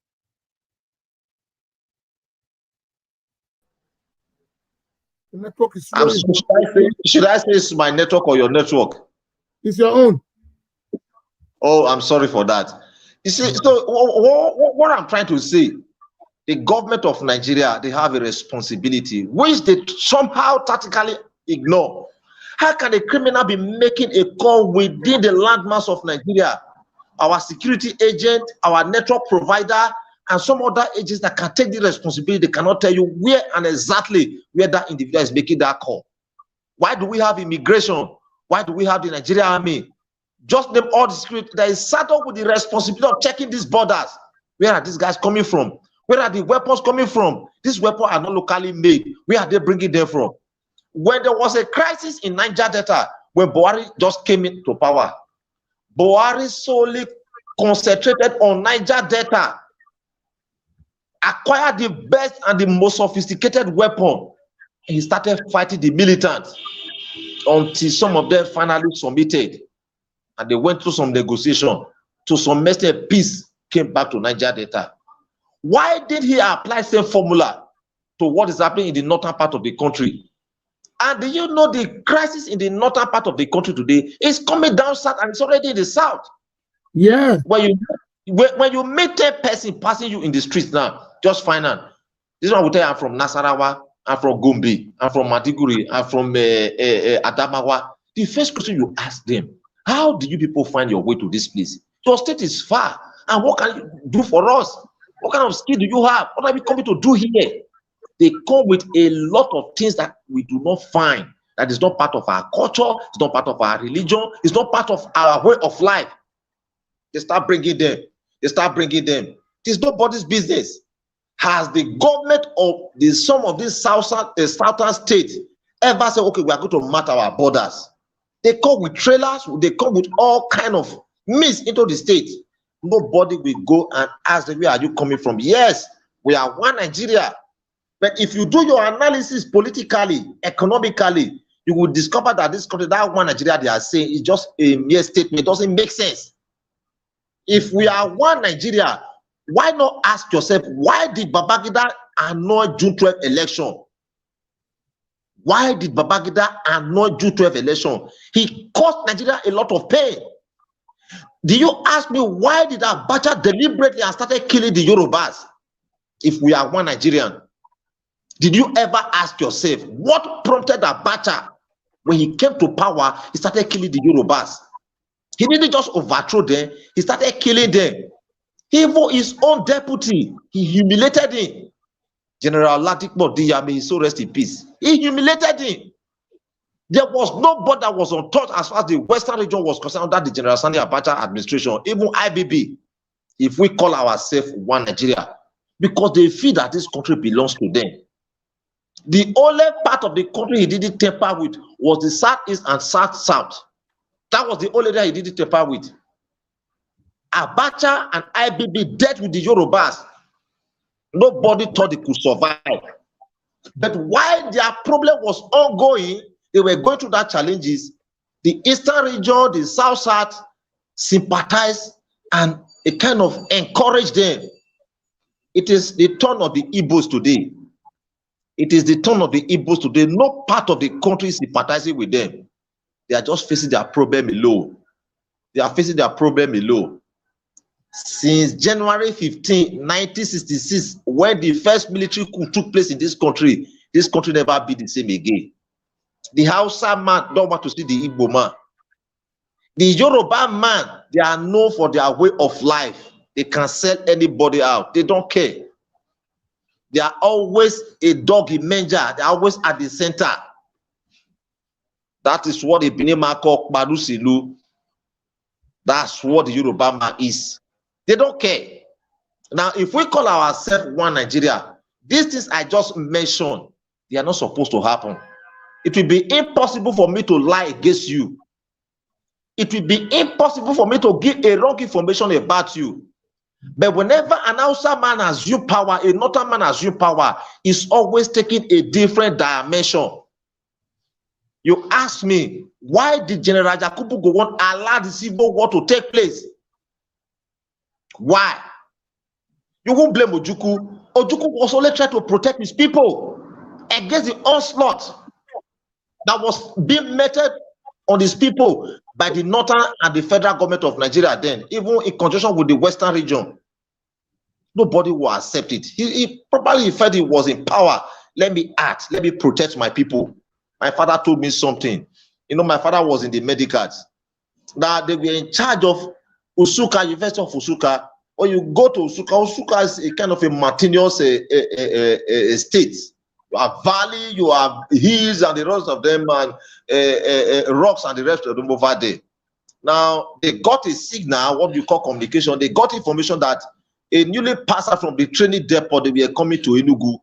The network is slow. Should I say it's my network or your network? It's your own. Oh, I'm sorry for that. You see, so what I'm trying to say, the government of Nigeria, they have a responsibility, which they somehow tactically ignore. How can a criminal be making a call within the landmass of Nigeria? Our security agent, our network provider, and some other agents that can take the responsibility, they cannot tell you where and exactly where that individual is making that call. Why do we have immigration? Why do we have the Nigerian army? Just name all the security that is saddled with the responsibility of checking these borders. Where are these guys coming from? Where are the weapons coming from? These weapons are not locally made. Where are they bringing them from? When there was a crisis in Niger Delta, when Buhari just came into power, Buhari solely concentrated on Niger Delta, acquired the best and the most sophisticated weapon. He started fighting the militants until some of them finally submitted. And they went through some negotiation. To some extent, peace came back to Niger Delta. Why did he apply same formula to what is happening in the northern part of the country? And do you know the crisis in the northern part of the country today is coming down south and it's already in the south? Yeah. When you meet a person passing you in the streets now, just find out. This one will tell you I'm from Nasarawa, I'm from Gombe, I'm from Maiduguri, I'm from Adamawa. The first question you ask them, how do you people find your way to this place? Your state is far, and what can you do for us? What kind of skill do you have? What are we coming to do here? They come with a lot of things that we do not find. That is not part of our culture, it's not part of our religion, it's not part of our way of life. They start bringing them. They start bringing them. It is nobody's business. Has the government of some of these southern states ever said, okay, we are going to map our borders? They come with trailers, they come with all kind of means into the state. Nobody will go and ask them, where are you coming from? Yes, we are one Nigeria. But if you do your analysis politically, economically, you will discover that this country, that one Nigeria they are saying, is just a mere statement. It doesn't make sense. If we are one Nigeria, why not ask yourself, why did Babangida annul June 12 election? Why did Babangida annul June 12 election? He caused Nigeria a lot of pain. Do you ask me, why did Abacha deliberately and started killing the Yorubas? If we are one Nigerian, did you ever ask yourself, what prompted Abacha when he came to power, he started killing the Yorubas? He didn't just overthrow them, he started killing them. Even his own deputy, he humiliated him. General Ladipo Diyame, so rest in peace. He humiliated him. There was nobody that was untouched as far as the Western region was concerned under the General Sani Abacha administration, even IBB, if we call ourselves one Nigeria, because they feel that this country belongs to them. The only part of the country he didn't tamper with was the southeast and south-south. That was the only that he didn't tamper with. Abacha and IBB dealt with the Yorubas. Nobody thought they could survive. But while their problem was ongoing, they were going through that challenges. The eastern region, the south-south, sympathized and it kind of encouraged them. It is the turn of the Igbos today. It is the turn of the Igbos today. No part of the country is sympathizing with them. They are just facing their problem alone. They are facing their problem alone. Since January 15, 1966, when the first military coup took place in this country never be the same again. The Hausa man don't want to see the Igbo man. The Yoruba man, they are known for their way of life. They can sell anybody out. They don't care. They are always a dog in manger. They are always at the center. That is what the Benema call Badusilu. That's what the Yoruba man is. They don't care. Now, if we call ourselves one Nigeria, these things I just mentioned, they are not supposed to happen. It will be impossible for me to lie against you. It will be impossible for me to give a wrong information about you. But whenever an Hausa man has you power, a northern man has you power, is always taking a different dimension. You ask me, why did General Yakubu Gowon allow the civil war to take place? Why? You won't blame Ojukwu. Ojukwu was only trying to protect his people against the onslaught that was being meted on his people by the northern and the federal government of Nigeria then, even in conjunction with the western region. Nobody will accept it. He probably felt he was in power. Let me act. Let me protect my people. My father told me something. You know, my father was in the medicals. Now they were in charge of Usuka, University of Usuka. Or you go to Usuka, Usuka is a kind of a mountainous state. You have valley, you have hills and the rest of them, and rocks and the rest of them over there. Now, they got a signal, what you call communication. They got information that a newly passer from the training depot, they were coming to Enugu.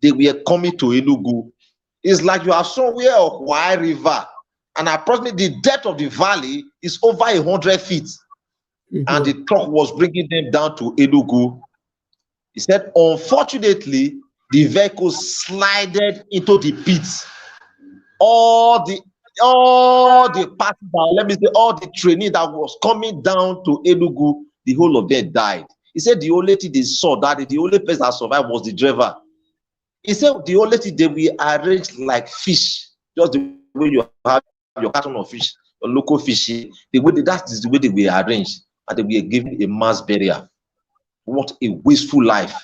They were coming to Enugu. It's like you have somewhere of Wai River, and approximately the depth of the valley is over 100 feet. And the truck was bringing them down to Enugu. He said, unfortunately, the vehicle slided into the pits. All the passengers, let me say, all the trainees that was coming down to Enugu, the whole of them died. He said the only thing they saw, that the only person that survived was the driver. He said the only thing they were arranged like fish, just the way you have your carton of fish, your local fish, the way that is the way they were arranged, and they were given a mass burial. What a wasteful life,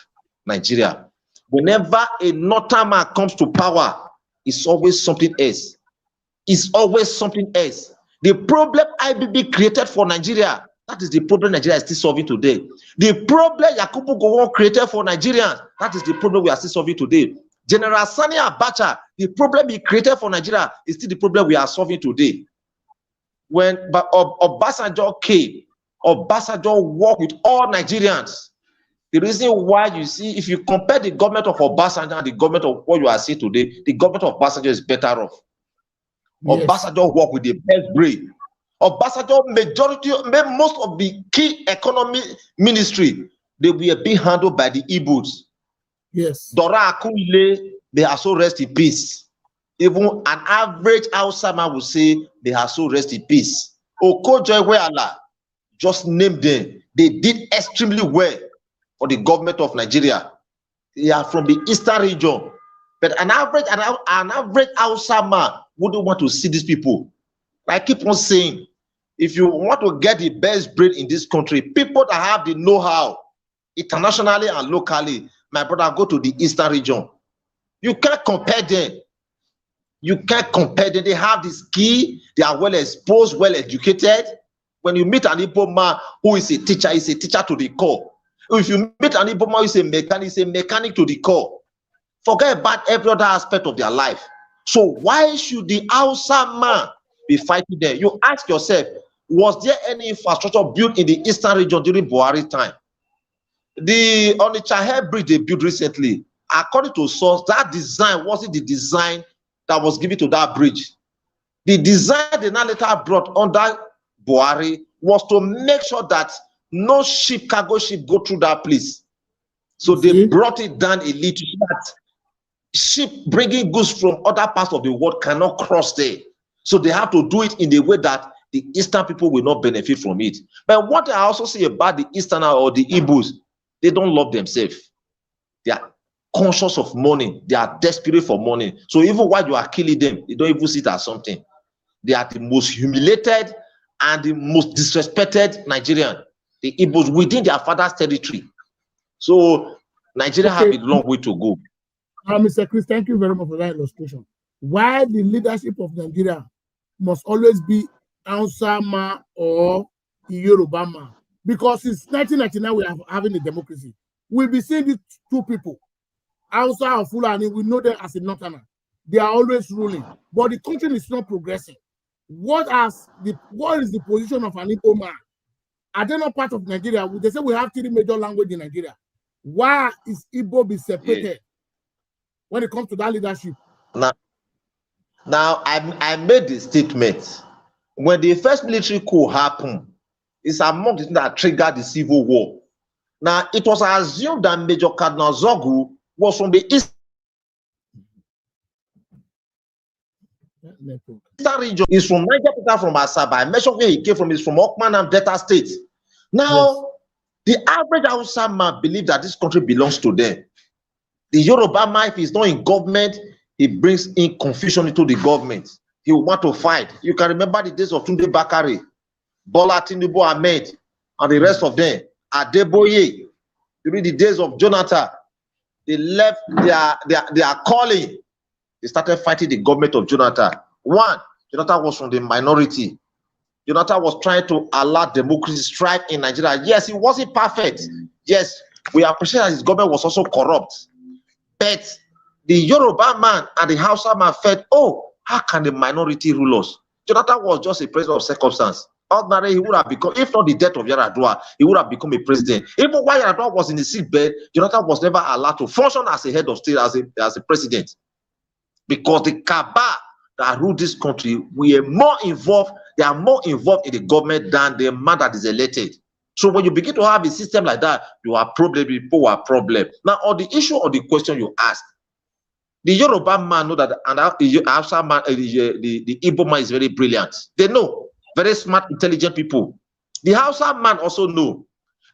Nigeria. Whenever a northern man comes to power, it's always something else. It's always something else. The problem IBB created for Nigeria, that is the problem Nigeria is still solving today. The problem Yakubu Gowon created for Nigerians, that is the problem we are still solving today. General Sani Abacha, the problem he created for Nigeria is still the problem we are solving today. When Obasanjo came, Obasanjo worked with all Nigerians. The reason why you see, if you compare the government of Obasanjo and the government of what you are seeing today, the government of Obasanjo is better off. Yes. Obasanjo worked with the best brain. Obasanjo most of the key economy ministry, they were being handled by the Igbos. Yes. Dora Akuile, they are so rest in peace. Even an average outsider man will say they are so rest in peace. Okojo Iweala, just name them. They did extremely well for the government of Nigeria. They are from the eastern region. But an average outsider man wouldn't want to see these people. I keep on saying, if you want to get the best breed in this country, people that have the know-how, internationally and locally, my brother, go to the eastern region. You can't compare them. You can't compare them. They have the skill. They are well exposed, well educated. When you meet an Igbo man who is a teacher to the core. If you meet an Igbo man who is a mechanic to the core. Forget about every other aspect of their life. So why should the Hausa man be fighting there? You ask yourself, was there any infrastructure built in the eastern region during Buhari time? The Onitsha bridge they built recently, according to source, that design wasn't the design that was given to that bridge. The design they now later brought under Buhari was to make sure that no ship, cargo ship, go through that place. So they brought it down a little so that ship bringing goods from other parts of the world cannot cross there. So they have to do it in a way that the Eastern people will not benefit from it. But what I also see about the Eastern or the Igbos, they don't love themselves. They are conscious of money. They are desperate for money. So even while you are killing them, they don't even see it as something. They are the most humiliated and the most disrespected Nigerian. The Igbos within their father's territory. So Nigeria have a long way to go. Mr. Chris, thank you very much for that illustration. Why the leadership of Nigeria must always be Hausa man or Yoruba man? Because since 1999 we are having a democracy. We'll be seeing these two people, Hausa or Fulani, we know them as a northerner. They are always ruling, but the country is not progressing. What is the position of an Igbo man? Are they not part of Nigeria? They say we have 3 major languages in Nigeria. Why is Igbo be separated when it comes to that leadership? Now I made the statement. When the first military coup happened, it's among the things that triggered the civil war. Now, it was assumed that Major Cardinal Zogu was from the eastern region. He's from Niger, from Asaba. I mentioned where he came from. He's from Okman and Delta State. Now, the average Hausa man believes that this country belongs to them. The Yoruba man, if he's not in government, he brings in confusion into the government. He will want to fight. You can remember the days of Tunde Bakare, Bola Tinubu Ahmed, and the rest of them. Adeboye, during the days of Jonathan, they left their calling. They started fighting the government of Jonathan. One, Jonathan was from the minority. Jonathan was trying to allow democracy to thrive in Nigeria. Yes, it wasn't perfect. Yes, we appreciate that his government was also corrupt. But the Yoruba man and the Hausa man felt, oh, how can the minority rule us? Jonathan was just a president of circumstance. Ordinarily, he would have become, if not the death of Yaradua, he would have become a president. Even while Yaradua was in the sick bed, Jonathan was never allowed to function as a head of state, as a president. Because the cabal that rule this country, we are more involved, they are more involved in the government than the man that is elected. So when you begin to have a system like that, you are problem, people are problem. Now, on the issue of the question you asked, the Yoruba man know that, and the Hausa man, the Igbo man is very brilliant. They know, very smart, intelligent people. The Hausa man also know.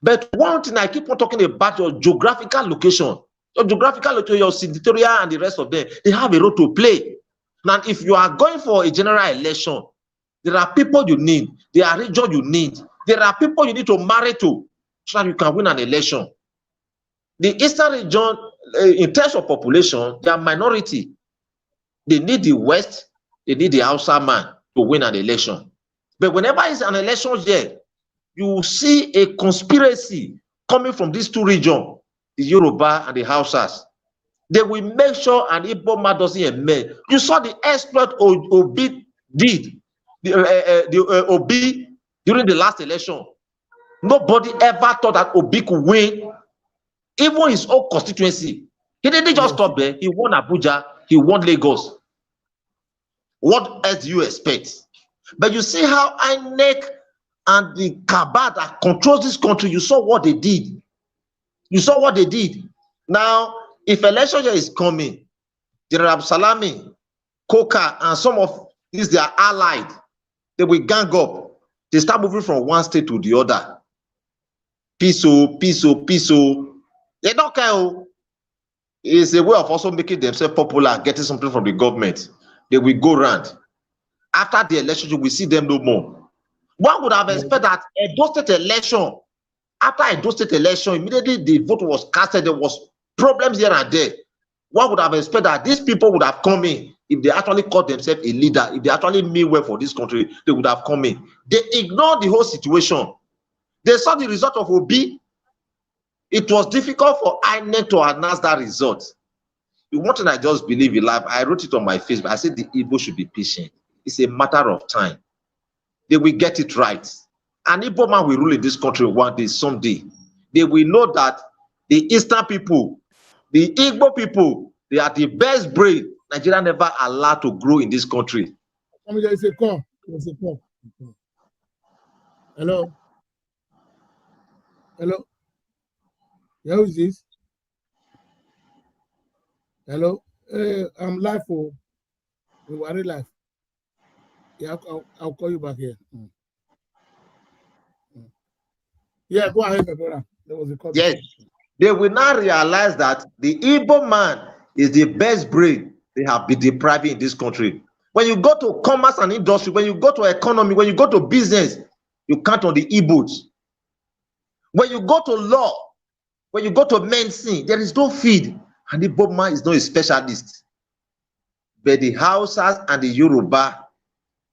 But one thing I keep on talking about, your geographical location. Your geographical location, your senatorial and the rest of them, they have a role to play. Now, if you are going for a general election, there are people you need. There are regions you need. There are people you need to marry to so that you can win an election. The Eastern region, in terms of population, they are minority. They need the West, they need the Hausa man to win an election. But whenever it's an election here, you see a conspiracy coming from these two regions, the Yoruba and the Hausas. They will make sure an Igbo man doesn't emerge. You saw the exploit Obi did, Obi during the last election. Nobody ever thought that Obi could win even his own constituency. He didn't just stop there. He won Abuja. He won Lagos. What else do you expect? But you see how INEC and the cabal that controls this country, you saw what they did. You saw what they did. Now, if election year is coming, General Salami, Koka, and some of these, they are allied. They will gang up. They start moving from one state to the other. Piso. They don't care. It's a way of also making themselves popular and getting something from the government. They will go round. After the election, you will see them no more. One would have expected that Edo State election, after Edo State election, immediately the vote was casted, there was problems here and there. One would have expected that these people would have come in. If they actually called themselves a leader, if they actually mean well for this country, they would have come in. They ignored the whole situation. They saw the result of Obi. It was difficult for INEC to announce that result. One thing I just believe in life, I wrote it on my Facebook. I said the Igbo should be patient. It's a matter of time. They will get it right. An Igbo man will rule in this country one day, someday. They will know that the Eastern people, the Igbo people, they are the best brain Nigeria never allowed to grow in this country. Hello. Hello. Yeah, who's this? Hello. I'm live for. We are live. Yeah, I'll call you back here. Yeah, go ahead, my brother. There was a call. Yes. They will now realize that the Igbo man is the best brain they have been depriving in this country. When you go to commerce and industry, when you go to economy, when you go to business, you count on the Igbos. When you go to law, when you go to medicine, there is no feed, and the Igbo man is not a specialist. But the Hausas and the Yoruba,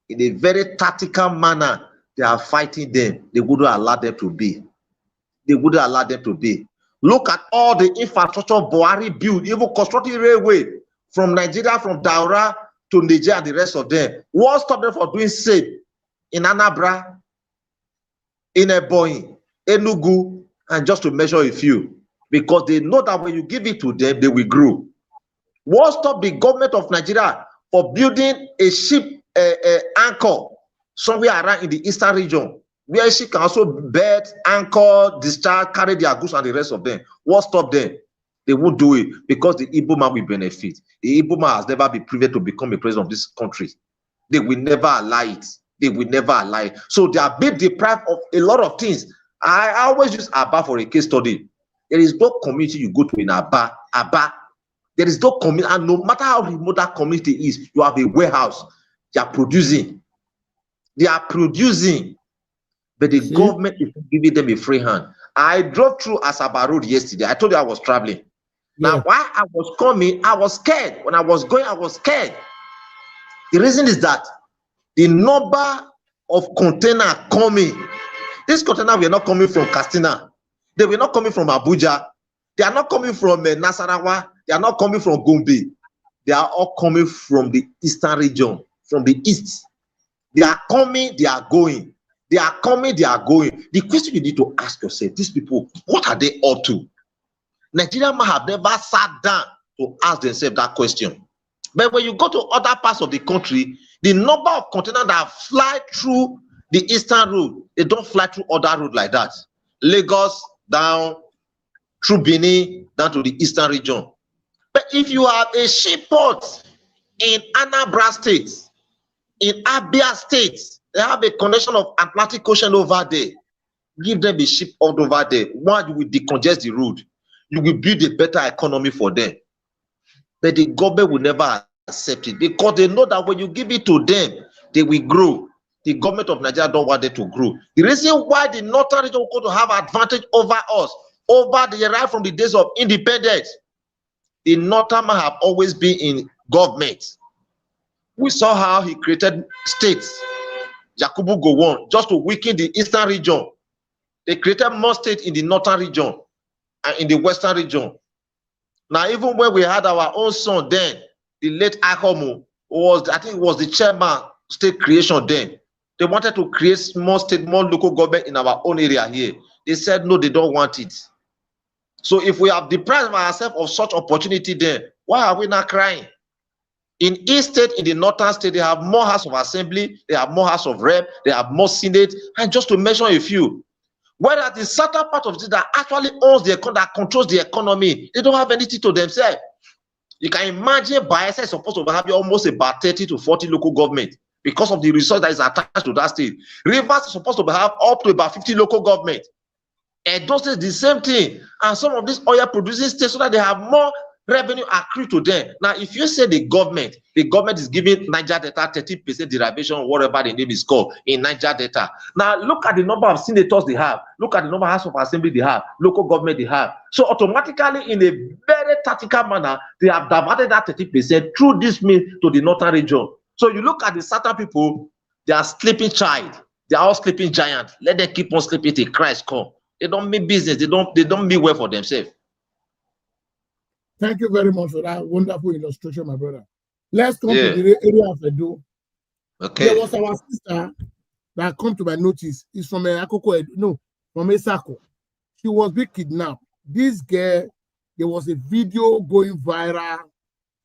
in a very tactical manner, they are fighting them. They wouldn't allow them to be. They wouldn't allow them to be. Look at all the infrastructure Buhari built, even constructing railway from Nigeria, from Daura to Niger and the rest of them. What stopped them from doing same in Anambra, in Ebonyi, Enugu, and just to measure a few? Because they know that when you give it to them, they will grow. What stopped the government of Nigeria for building a ship anchor somewhere around in the Eastern region? where she can also bet, anchor, discharge, carry their goods and the rest of them. What stop them? They won't do it because the Igbo man will benefit. The Igbo man has never been privileged to become a president of this country. They will never allow it. They will never allow it. So they are being deprived of a lot of things. I always use Aba for a case study. There is no community you go to in Aba. There is no community, and no matter how remote that community is, you have a warehouse. They are producing. They are producing. But the government is giving them a free hand. I drove through Asaba Road yesterday. I told you I was traveling. Now, while I was coming, I was scared. When I was going, I was scared. The reason is that the number of containers coming, these containers were not coming from Katsina. They were not coming from Abuja. They are not coming from Nasarawa. They are not coming from Gombe. They are all coming from the eastern region, from the east. They are coming, they are going. They are coming, they are going. The question you need to ask yourself, these people, what are they up to? Nigerian man have never sat down to ask themselves that question. But when you go to other parts of the country, the number of containers that fly through the eastern road, they don't fly through other roads like that. Lagos down through Benin down to the eastern region. But if you have a seaport in Anambra State, in Abia State, they have a connection of Atlantic Ocean over there. Give them a ship out over there. One, you will decongest the road. You will build a better economy for them. But the government will never accept it because they know that when you give it to them, they will grow. The government of Nigeria don't want them to grow. The reason why the northern region will go to have advantage over us, over the right from the days of independence, the northern man have always been in government. We saw how he created states, Yakubu Gowon, just to weaken the eastern region. They created more states in the northern region and in the western region. Now, even when we had our own son then, the late Akomu was, I think it was the chairman state creation then. They wanted to create more state, more local government in our own area here. They said, no, they don't want it. So if we have deprived ourselves of such opportunity then, why are we not crying? In each state, in the northern state, they have more House of Assembly, they have more House of Rep, they have more Senate, and just to mention a few. Whereas the southern part of it that actually owns the economy, that controls the economy, they don't have anything to themselves. You can imagine Bayelsa is supposed to have almost about 30 to 40 local government because of the resource that is attached to that state. Rivers is supposed to have up to about 50 local government. And those states the same thing. And some of these oil producing states so that they have more revenue accrued to them. Now, if you say the government is giving Niger Delta 30% derivation, whatever the name is called, in Niger Delta. Now, look at the number of senators they have. Look at the number of House of Assembly they have, local government they have. So automatically, in a very tactical manner, they have diverted that 30% through this means to the northern region. So you look at the southern people, they are sleeping child. They are all sleeping giant. Let them keep on sleeping till Christ come. They don't mean business. They don't mean well for themselves. Thank you very much for that wonderful illustration, my brother. Let's come to the area of Edo. Okay. There was our sister that come to my notice. It's from Akoko, no, from Esako. She was being kidnapped. This girl, there was a video going viral,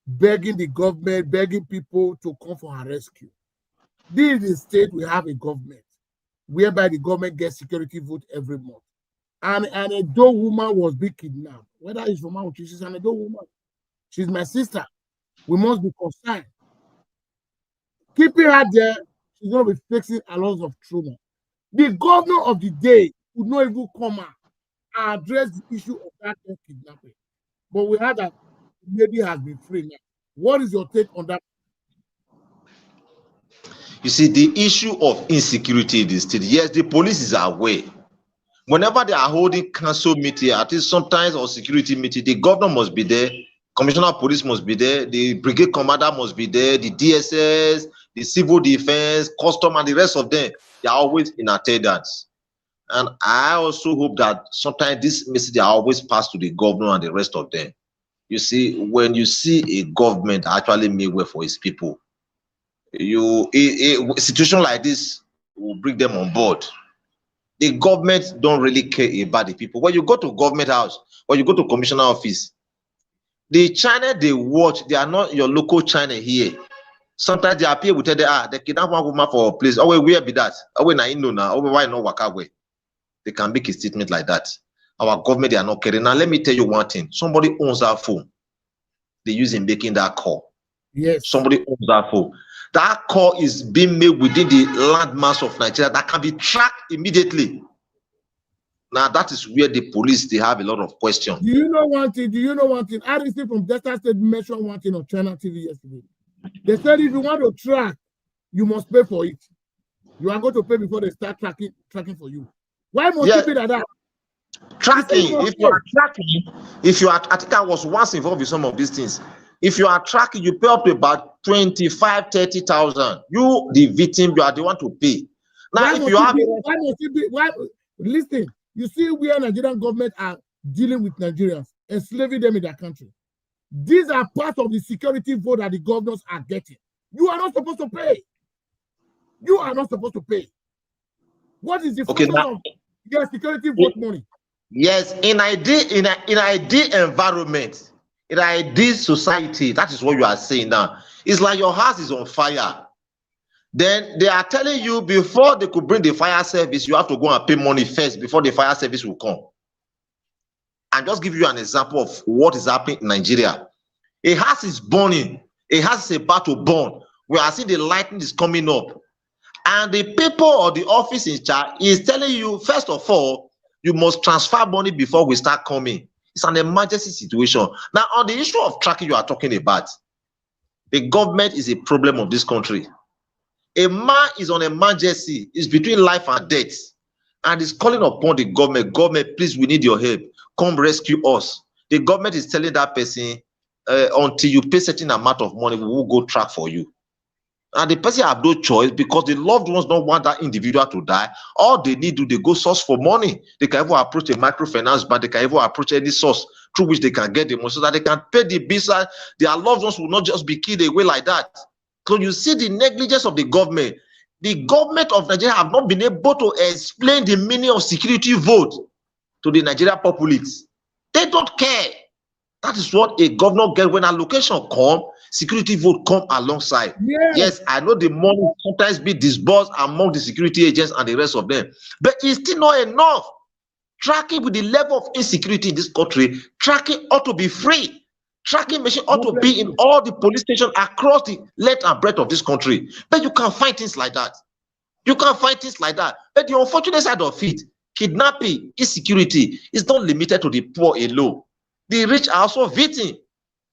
begging the government, begging people to come for her rescue. This is the state we have a government, whereby the government gets security vote every month. And an Edo woman was being kidnapped. Whether it's from Mount, she's an Edo woman. She's my sister. We must be concerned. Keeping her there, she's going to be facing a lot of trauma. The governor of the day would not even come out and address the issue of that kidnapping. But we heard that the lady has been free now. What is your take on that? You see, the issue of insecurity in the state, yes, the police is aware. Whenever they are holding council meeting, at least sometimes or security meeting, the governor must be there, commissioner of police must be there, the brigade commander must be there, the DSS, the civil defense, custom, and the rest of them, they are always in attendance. And I also hope that sometimes this message are always passed to the governor and the rest of them. You see, when you see a government actually make way for its people, a situation like this will bring them on board. The government don't really care about the people. When you go to government house, when you go to commissioner office, the channel they watch, they are not your local channel here. Sometimes they appear with they kidnap one woman for a place. Oh, where be that? Oh, na you know now. Oh, why no waka way? They can make a statement like that. Our government, they are not caring. Now, let me tell you one thing. Somebody owns that phone. They use in making that call. Yes. Somebody owns that phone. That call is being made within the landmass of Nigeria that can be tracked immediately. Now, that is where the police, they have a lot of questions. Do you know one thing? I received from Delta State mentioned one thing on China TV yesterday. They said if you want to track, you must pay for it. You are going to pay before they start tracking for you. Why must it be like that? Tracking, if you are tracking, I think I was once involved in some of these things. If you are tracking, you pay up to about 25,000, 30,000. You, the victim, you are the one to pay. Now, if you have listen, you see where Nigerian government are dealing with Nigerians, enslaving them in their country. These are part of the security vote that the governors are getting. You are not supposed to pay. You are not supposed to pay. What is the function of your security vote money? Yes, in ideal environment, in ideal society, that is what you are saying now. It's like your house is on fire. Then they are telling you before they could bring the fire service, you have to go and pay money first before the fire service will come. And just give you an example of what is happening in Nigeria. A house is burning. A house is about to burn. We are seeing the lightning is coming up. And the people or the office in charge is telling you, first of all, you must transfer money before we start coming. It's an emergency situation. Now, on the issue of tracking you are talking about, the government is a problem of this country. A man is on emergency. It's between life and death. And is calling upon the government. Government, please, we need your help. Come rescue us. The government is telling that person, until you pay certain amount of money, we will go track for you. And the person have no choice because the loved ones don't want that individual to die. All they need to do, they go source for money. They can even approach a microfinance bank. They can even approach any source through which they can get the money so that they can pay the bills. Their loved ones will not just be killed away like that. So you see the negligence of the government. The government of Nigeria have not been able to explain the meaning of security vote to the Nigerian populace. They don't care. That is what a governor gets when allocation come, security vote come alongside. Yes, I know the money sometimes be disbursed among the security agents and the rest of them, but it's still not enough. Tracking with the level of insecurity in this country, tracking ought to be free. Tracking machine ought to be in all the police stations across the length and breadth of this country. But you can't find things like that. You can't find things like that. But the unfortunate side of it, kidnapping, insecurity is not limited to the poor alone. The rich are also victims.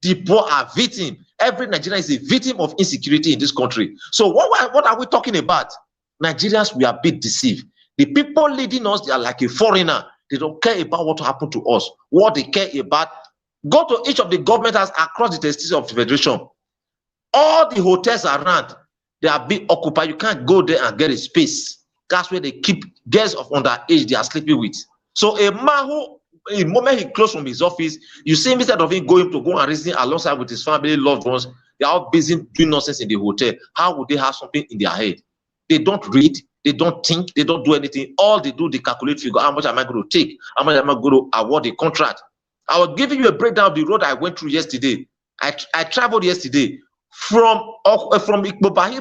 The poor are victims. Every Nigerian is a victim of insecurity in this country. So what are we talking about? Nigerians, we are a bit deceived. The people leading us, they are like a foreigner. They don't care about what happened to us. What they care about, go to each of the government house across the territory of the federation. All the hotels around, they are being occupied. You can't go there and get a space. That's where they keep girls of underage they are sleeping with. So a man who, the moment he closed from his office, you see him, instead of him going to go and reason alongside with his family, loved ones, they are all busy doing nonsense in the hotel. How would they have something in their head? They don't read, they don't think, they don't do anything. All they do, they calculate figure. How much am I going to take? How much am I going to award a contract? I was giving you a breakdown of the road I went through yesterday. I traveled yesterday from Ikpobahi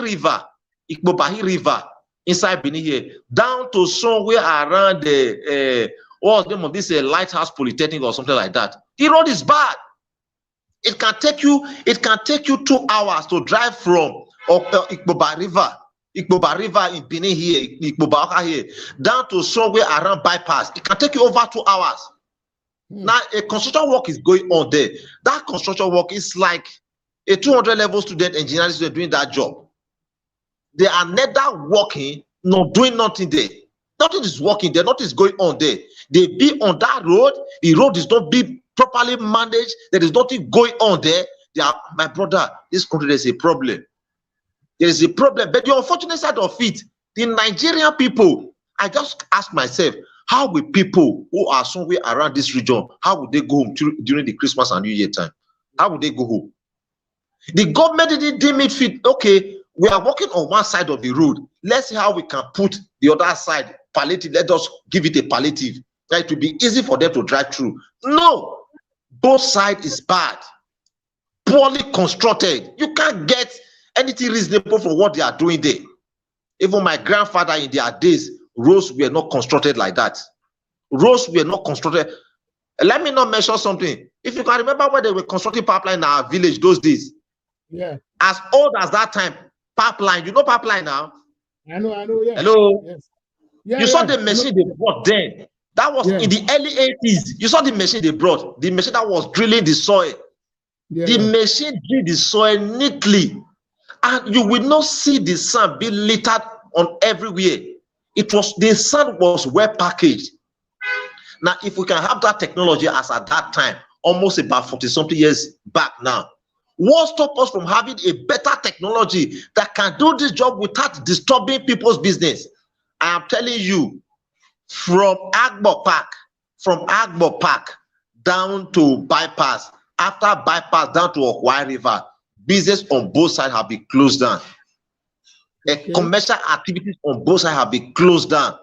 River, inside Benin here, down to somewhere around the what's the name of this Lighthouse Polytechnic or something like that. The road is bad. It can take you 2 hours to drive from Ikpoba River in Benin here, Ikpoba here, down to somewhere around bypass. It can take you over 2 hours. Now, a construction work is going on there. That construction work is like a 200 level student engineering student doing that job. They are neither working nor doing nothing there. Nothing is working there. Nothing is going on there. They be on that road. The road is not being properly managed. There is nothing going on there. They are, my brother, this country, there's a problem. There is a problem. But the unfortunate side of it, the Nigerian people, I just ask myself, how will people who are somewhere around this region, how would they go home during the Christmas and New Year time? How would they go home? The government didn't deem it fit. Okay, we are working on one side of the road. Let's see how we can put the other side palliative. Let us give it a palliative. That it will be easy for them to drive through. No, both sides is bad, poorly constructed. You can't get anything reasonable for what they are doing there. Even my grandfather in their days, roads were not constructed like that. Roads were not constructed. Let me not mention something. If you can remember when they were constructing pipeline in our village those days, Yeah. as old as that time, pipeline, you know pipeline now? I know, yeah. Hello? Yes. Yeah, You saw the machine they brought then. That was in the early 80s. You saw the machine they brought, the machine that was drilling the soil. The machine drilled the soil neatly, and you will not see the sand being littered on everywhere. The sand was well packaged. Now, if we can have that technology as at that time, almost about 40-something years back now, what stops us from having a better technology that can do this job without disturbing people's business? I am telling you, from Agbo Park down to bypass, after bypass down to Okwai River, business on both sides have been closed down. Commercial activities on both sides have been closed down.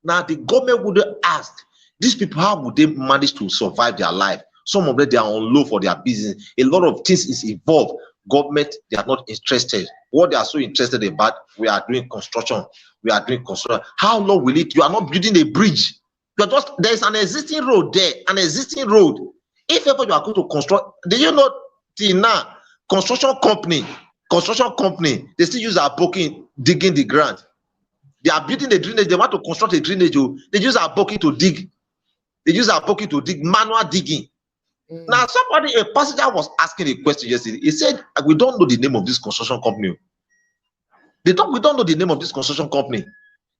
Now, the government would ask these people, how would they manage to survive their life? Some of them, they are on low for their business. A lot of things is involved. Government, they are not interested. What they are so interested about, we are doing construction. We are doing construction. How long will it? You are not building a bridge. You are just, there is an existing road there, an existing road. If ever you are going to construct, do you know till now, construction company, they still use our booking digging the ground. They are building a drainage. They want to construct a drainage. They use our booking to dig. They use our booking to dig, manual digging. Now, a passenger was asking a question yesterday. He said, we don't know the name of this construction company. We don't know the name of this construction company.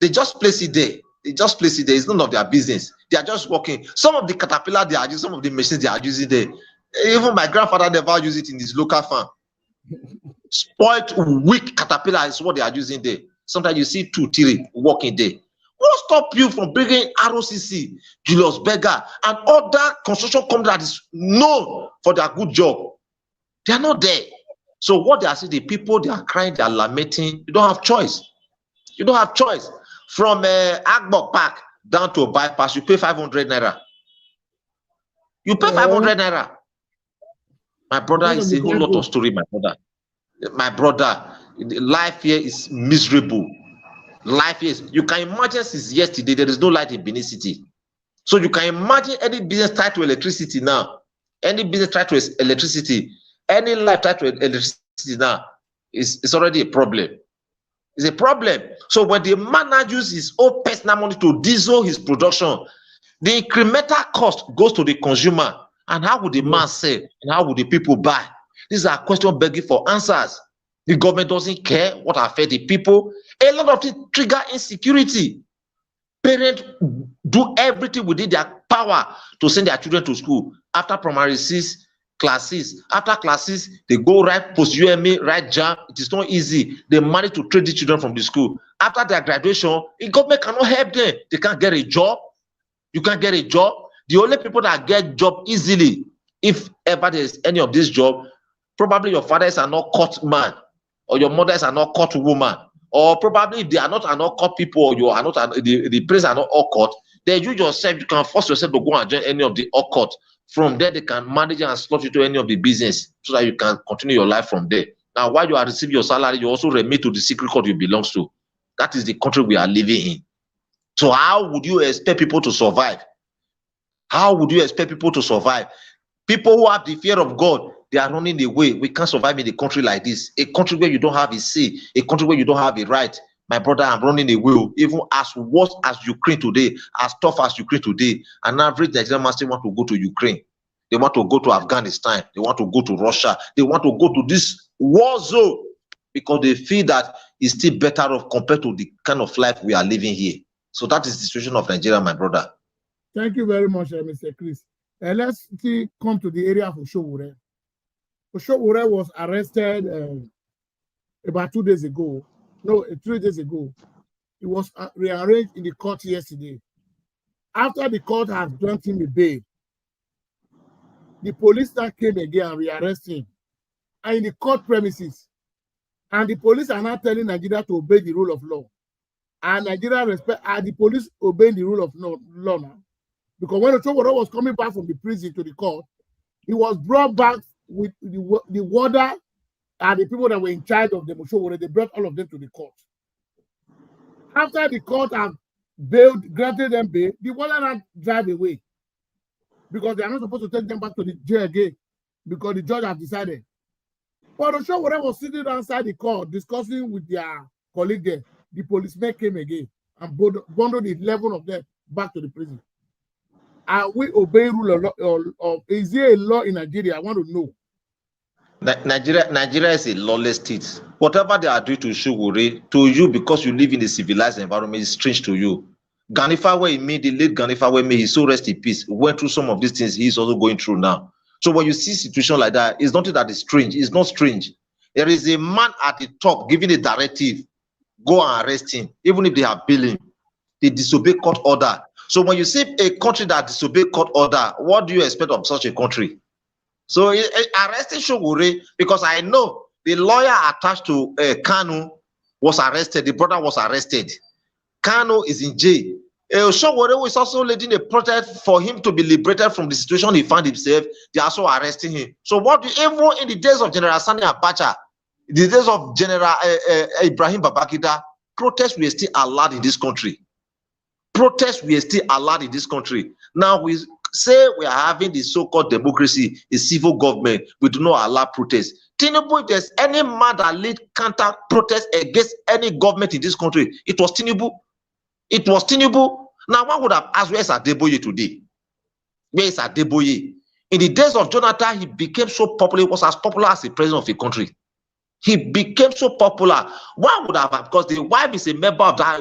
They just place it there. It's none of their business. They are just working. Some of the caterpillar they are using, some of the machines they are using there. Even my grandfather never used it in his local farm. Spoiled, weak caterpillar is what they are using there. Sometimes you see 2, 3 working there. What stop you from bringing ROCC, Julius Berger, and other construction companies that is known for their good job? They are not there. So what they are saying, the people, they are crying, they are lamenting. You don't have choice. You don't have choice. From Agbo Park down to bypass, you pay 500 naira. You pay 500 naira. My brother, is a whole lot of story, my brother. My brother, life here is miserable. Life is, you can imagine since yesterday, there is no light in Benin City. So you can imagine any business tied to electricity now, any business tied to electricity, any life tied to electricity now, it's already a problem. It's a problem. So when the man uses his own personal money to diesel his production, the incremental cost goes to the consumer. And how would the man sell? And how would the people buy? These are questions begging for answers. The government doesn't care what affects the people. A lot of things trigger insecurity. Parents do everything within their power to send their children to school. After primary 6 classes, after classes, they go right post-UME, right JAM. It is not easy. They manage to trade the children from the school. After their graduation, the government cannot help them. They can't get a job. You can't get a job. The only people that get job easily, if ever there's any of this job, probably your father is an occult man, or your mother is an occult woman, or probably if they are not an occult people, or you are not the parents are not occult, then you yourself, you can force yourself to go and join any of the occult. From there, they can manage and slot you to any of the business so that you can continue your life from there. Now, while you are receiving your salary, you also remit to the secret court you belong to. That is the country we are living in. So how would you expect people to survive? How would you expect people to survive? People who have the fear of God, they are running away. We can't survive in a country like this. A country where you don't have a say, a country where you don't have a right. My brother, I'm running away. Even as worse as Ukraine today, as tough as Ukraine today, an average Nigerian man still want to go to Ukraine. They want to go to Afghanistan. They want to go to Russia. They want to go to this war zone because they feel that it's still better off compared to the kind of life we are living here. So that is the situation of Nigeria, my brother. Thank you very much, Mr. Chris. Let's come to the area of Oshowore. Oshowore was arrested about 2 days ago. No, 3 days ago. It was rearranged in the court yesterday. After the court has granted him a bail, the police now came again and rearrested him. And in the court premises. And the police are now telling Nigeria to obey the rule of law. And Nigeria the police obeying the rule of law now. Because when Oshowore was coming back from the prison to the court, he was brought back with the warder are the people that were in charge of the Oshowore. They brought all of them to the court. After the court have granted them bail, the warrior drive away because they are not supposed to take them back to the jail again because the judge has decided. But Oshowore was sitting outside the court discussing with their colleague there. The policemen came again and bundled 11 of them back to the prison. Are we obeying rule or is there a law in Nigeria? I want to know. Nigeria is a lawless state. Whatever they are doing to Oshowore, to you, because you live in a civilized environment, is strange to you. Ganifawe made the late Ganifawe made, he so rest in peace, went through some of these things he's also going through now. So when you see a situation like that, it's nothing that is strange. It's not strange. There is a man at the top giving a directive, go and arrest him, even if they have bailed him. They disobey court order. So when you see a country that disobey court order, what do you expect of such a country? So arresting Oshowore, because I know the lawyer attached to Kanu was arrested, the brother was arrested. Kanu is in jail. Oshowore is also leading a protest for him to be liberated from the situation he found himself. They are also arresting him. So what do you, even in the days of General Sani Abacha, the days of General Ibrahim Babangida, protests were still allowed in this country. Protests were still allowed in this country. Now we say we are having the so-called democracy, a civil government, we do not allow protests. Tinubu, if there's any man that lead counter protest against any government in this country, it was Tinubu. It was Tinubu. Now, one would have asked, where's Adeboye today? Where is Adeboye? In the days of Jonathan, he became so popular, he was as popular as the president of a country. He became so popular. One would have, because the wife is a member of that,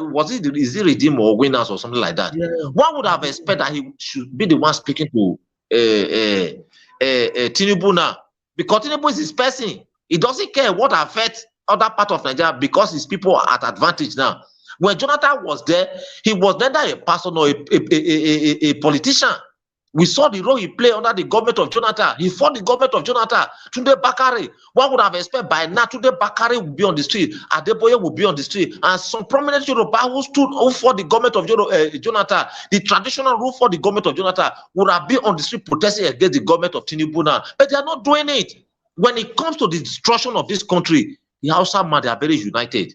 is he Redeem or Winners or something like that? Yeah. One would have expected that he should be the one speaking to Tinubu now. Because Tinubu is his person. He doesn't care what affects other part of Nigeria because his people are at advantage now. When Jonathan was there, he was neither a pastor nor a politician. We saw the role he played under the government of Jonathan. He fought the government of Jonathan. Tunde Bakare, one would have expected by now Tunde Bakare would be on the street, Adeboye would be on the street, and some prominent Yoruba who fought the government of Jonathan, the traditional rule for the government of Jonathan, would have been on the street protesting against the government of Tinubu now. But they are not doing it. When it comes to the destruction of this country, the Hausa man, they are very united.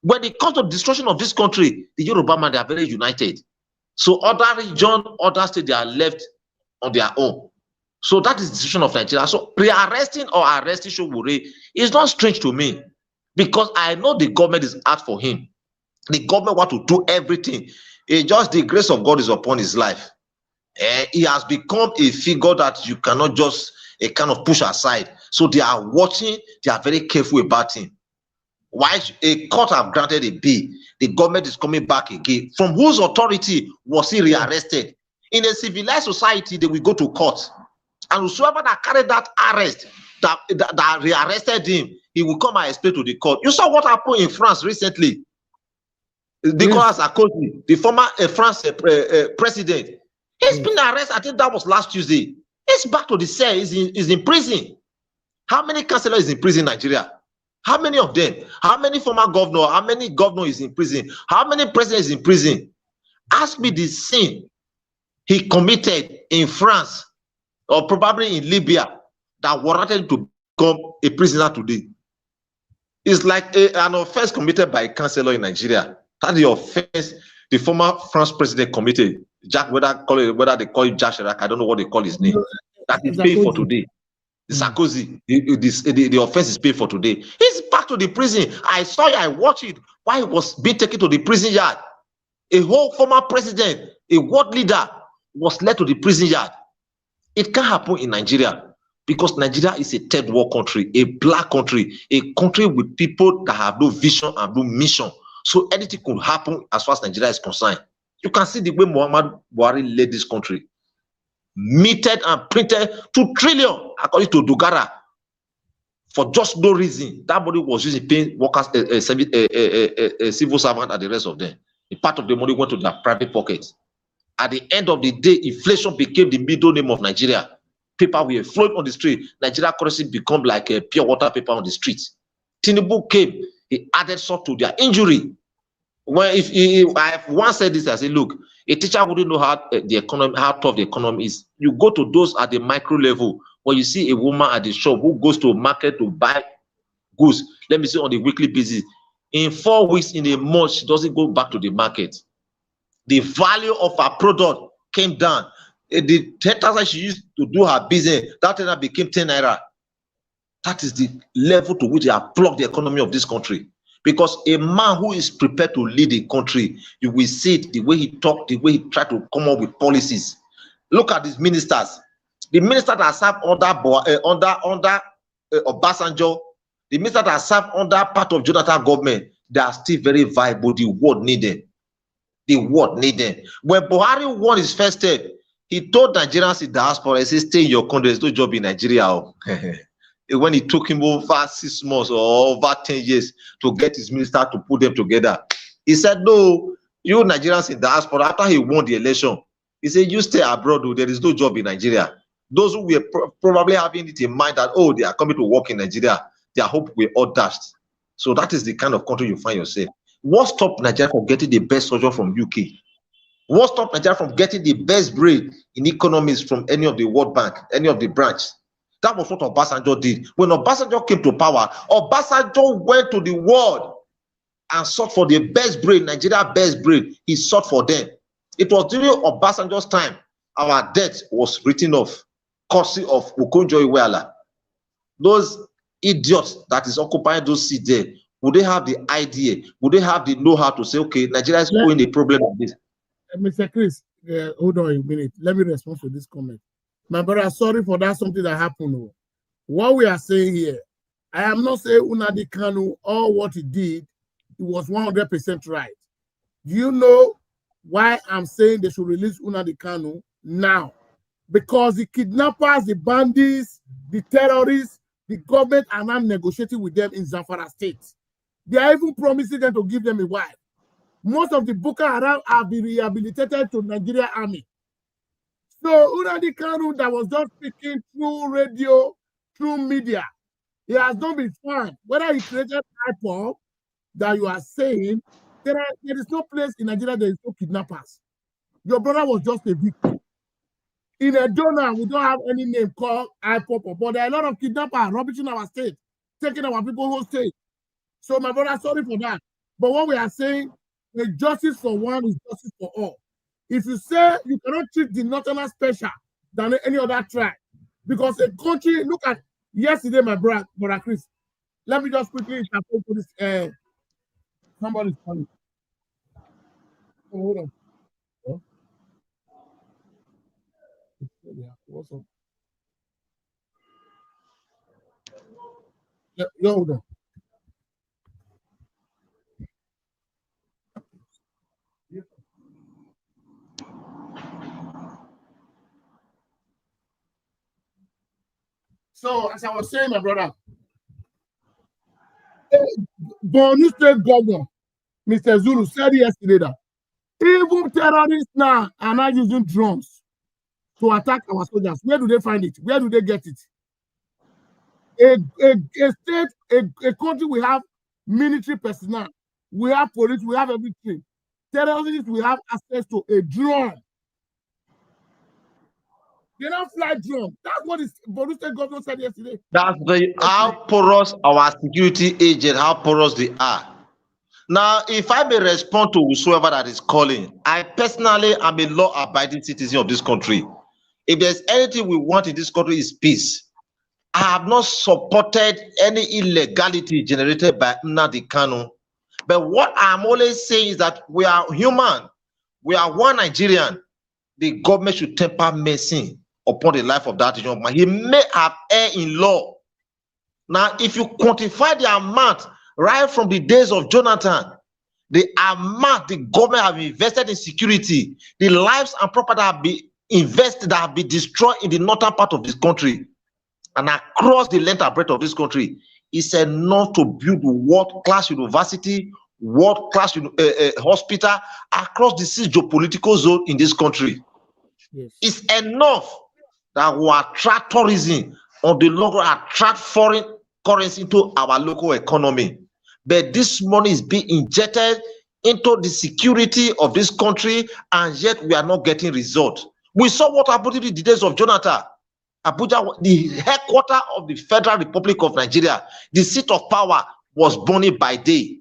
When it comes to the destruction of this country, the Yoruba man, they are very united. So other region, other states, they are left on their own. So that is the decision of Nigeria. So pre-arresting or arresting Oshowore is not strange to me because I know the government is out for him. The government want to do everything. It's just the grace of God is upon his life. He has become a figure that you cannot just kind of push aside. So they are watching, they are very careful about him. Why a court have granted a bail, the government is coming back again. From whose authority was he rearrested? In a civilized society, they will go to court. And whosoever that carried that arrest, that rearrested him, he will come and explain to the court. You saw what happened in France recently. Nicolas Sarkozy, the former France president, he's been arrested. I think that was last Tuesday. He's back to the cell. He's in prison. How many councillors is in prison in Nigeria? How many of them? How many former governors? How many governors is in prison? How many presidents is in prison? Ask me the sin he committed in France or probably in Libya that warranted him to become a prisoner today. It's like an offense committed by a councillor in Nigeria. That's the offense the former France president committed. Jack, whether they call it Jack Chirac, I don't know what they call his name. That is paid for today. Sarkozy, the offense is paid for today. He's back to the prison. I saw it, I watched it. Why he was being taken to the prison yard. A whole former president, a world leader was led to the prison yard. It can't happen in Nigeria because Nigeria is a third world country, a black country, a country with people that have no vision and no mission. So anything could happen as far as Nigeria is concerned. You can see the way Muhammad Buhari led this country. Meted and printed 2 trillion according to Dogara for just no reason. That money was used in paying workers, civil servant, and the rest of them. A part of the money went to their private pockets. At the end of the day, inflation became the middle name of Nigeria. People were flowing on the street. Nigeria currency become like a pure water paper on the streets. Tinubu came, he added salt to their injury. When I once said this, I said, look, a teacher wouldn't know how tough the economy is. You go to those at the micro level, when you see a woman at the shop who goes to a market to buy goods, let me say on a weekly basis. In 4 weeks, in a month, she doesn't go back to the market. The value of her product came down. The 10,000 she used to do her business, that now became 10 naira. That is the level to which they have plugged the economy of this country. Because a man who is prepared to lead a country, you will see it, the way he talked, the way he tried to come up with policies. Look at his ministers. The minister that served under Obasanjo, the minister that served under part of Jonathan government, they are still very viable. The world need them. The world need them. When Buhari won his first step, he told Nigerians in diaspora, he said, stay in your country, there's no job in Nigeria. When it took him over 6 months or over 10 years to get his minister to put them together, he said, no, you Nigerians in diaspora, after he won the election, he said, you stay abroad, there is no job in Nigeria. Those who were probably having it in mind that, oh, they are coming to work in Nigeria, their hope were all dashed. So that is the kind of country you find yourself. What stopped Nigeria from getting the best surgeon from UK? What stopped Nigeria from getting the best brain in economics from any of the World Bank, any of the branch? That was what Obasanjo did. When Obasanjo came to power, Obasanjo went to the world and sought for the best brain, Nigeria best brain. He sought for them. It was during Obasanjo's time our debt was written off, courtesy of Okonjo-Iweala. Those idiots that is occupying those seats there, would they have the idea? Would they have the know-how to say, okay, Nigeria is going a problem like this? Mr. Chris, hold on a minute. Let me respond to this comment. My brother, sorry for that, something that happened. What we are saying here, I am not saying Nnamdi Kanu, all what he did, it was 100% right. Do you know why I'm saying they should release Nnamdi Kanu now? Because the kidnappers, the bandits, the terrorists, the government are now negotiating with them in Zamfara State. They are even promising them to give them a wife. Most of the Boko Haram have been rehabilitated to Nigeria Army. So Nnamdi Kanu that was just speaking through radio, through media, he has not been found. Whether he created IPOB that you are saying, there is no place in Nigeria there is no kidnappers. Your brother was just a victim. In a donor, we don't have any name called IPOB, but there are a lot of kidnappers rubbishing our state, taking our people whole state. So my brother, sorry for that. But what we are saying, the justice for one is justice for all. If you say you cannot treat the Northerners special than any other tribe, because a country, look at yesterday, my brother Chris. Let me just quickly interpret to this. Somebody's calling. Oh, hold on. Oh. Yeah, what's up? Yeah, hold on. So, as I was saying, my brother, Borno State Governor, Mr. Zulu, said yesterday that even terrorists now are not using drones to attack our soldiers. Where do they find it? Where do they get it? A state, a country, we have military personnel, we have police, we have everything. Terrorists, we have access to a drone. They don't fly drone. That's what the Borno State Governor said yesterday. That's how porous our security agent, how porous they are. Now, if I may respond to whosoever that is calling, I personally am a law-abiding citizen of this country. If there's anything we want in this country is peace. I have not supported any illegality generated by Nnamdi Kanu. But what I'm always saying is that we are human. We are one Nigerian. The government should temper mercy upon the life of that young man. He may have erred in law. Now, if you quantify the amount right from the days of Jonathan, the amount the government have invested in security, the lives and property have been invested, that have been destroyed in the northern part of this country and across the length and breadth of this country, is enough to build world-class university, world-class hospital across the 6 geopolitical zone in this country. Yes. It's enough that will attract tourism on the long run, attract foreign currency into our local economy. But this money is being injected into the security of this country, and yet we are not getting results. We saw what happened in the days of Jonathan. Abuja, the headquarters of the Federal Republic of Nigeria, the seat of power, was burning by day.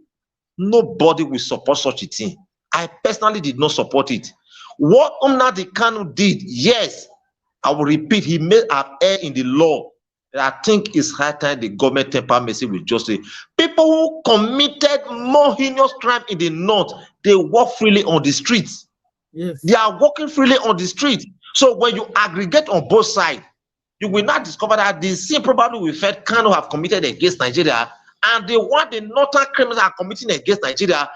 Nobody will support such a thing. I personally did not support it. What Nnamdi Kanu did, yes, I will repeat, he may have erred in the law. I think it's high time the government temper mercy with justice. People who committed more heinous crime in the north, they walk freely on the streets. Yes. They are walking freely on the street. So when you aggregate on both sides, you will not discover that the same probably we felt Kanu have committed against Nigeria, and the one the northern criminals are committing against Nigeria,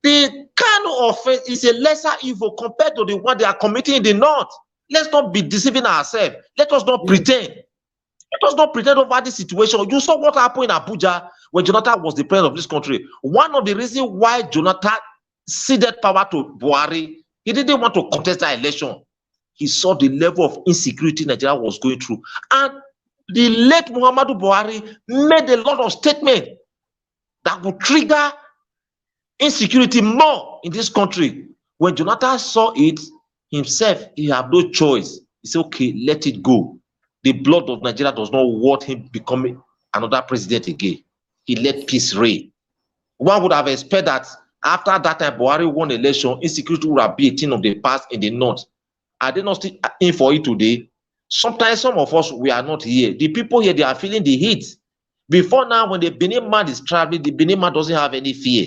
the Kanu offense is a lesser evil compared to the one they are committing in the north. Let's not be deceiving ourselves. Let us not pretend. Let us not pretend over this situation. You saw what happened in Abuja when Jonathan was the president of this country. One of the reasons why Jonathan ceded power to Buhari, he didn't want to contest that election. He saw the level of insecurity Nigeria was going through. And the late Muhammadu Buhari made a lot of statements that would trigger insecurity more in this country. When Jonathan saw it himself, he had no choice. He said, okay, let it go. The blood of Nigeria does not want him becoming another president again. He let peace reign. One would have expected that after that time Buhari won the election, insecurity would have been a thing of the past in the north. Are they not still in for it today? Sometimes some of us, we are not here. The people here, they are feeling the heat. Before now, when the Benin man is traveling, the Benin man doesn't have any fear.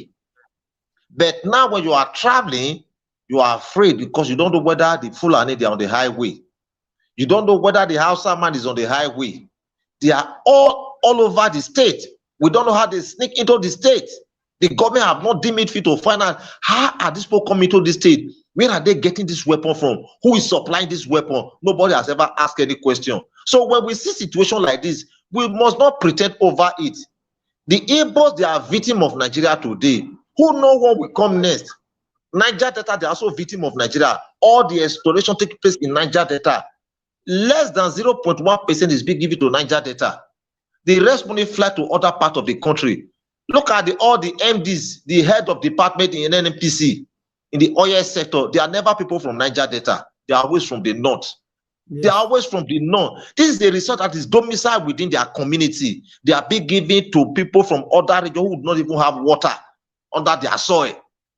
But now when you are traveling, you are afraid because you don't know whether the Fulani they are on the highway. You don't know whether the Hausa man is on the highway. They are all over the state. We don't know how they sneak into the state. The government have not deemed it fit to find out how are these people coming to the state. Where are they getting this weapon from? Who is supplying this weapon? Nobody has ever asked any question. So when we see situation like this, we must not pretend over it. The Igbos, they are victim of Nigeria today. Who know what will come next? Niger Delta, they are also victim of Nigeria. All the exploration taking place in Niger Delta. Less than 0.1% is being given to Niger Delta. The rest money fly to other parts of the country. Look at all the MDs, the head of department in NNPC, in the oil sector. They are never people from Niger Delta. They are always from the north. Yes. They are always from the north. This is a result that is domiciled within their community. They are being given to people from other regions who would not even have water under their soil.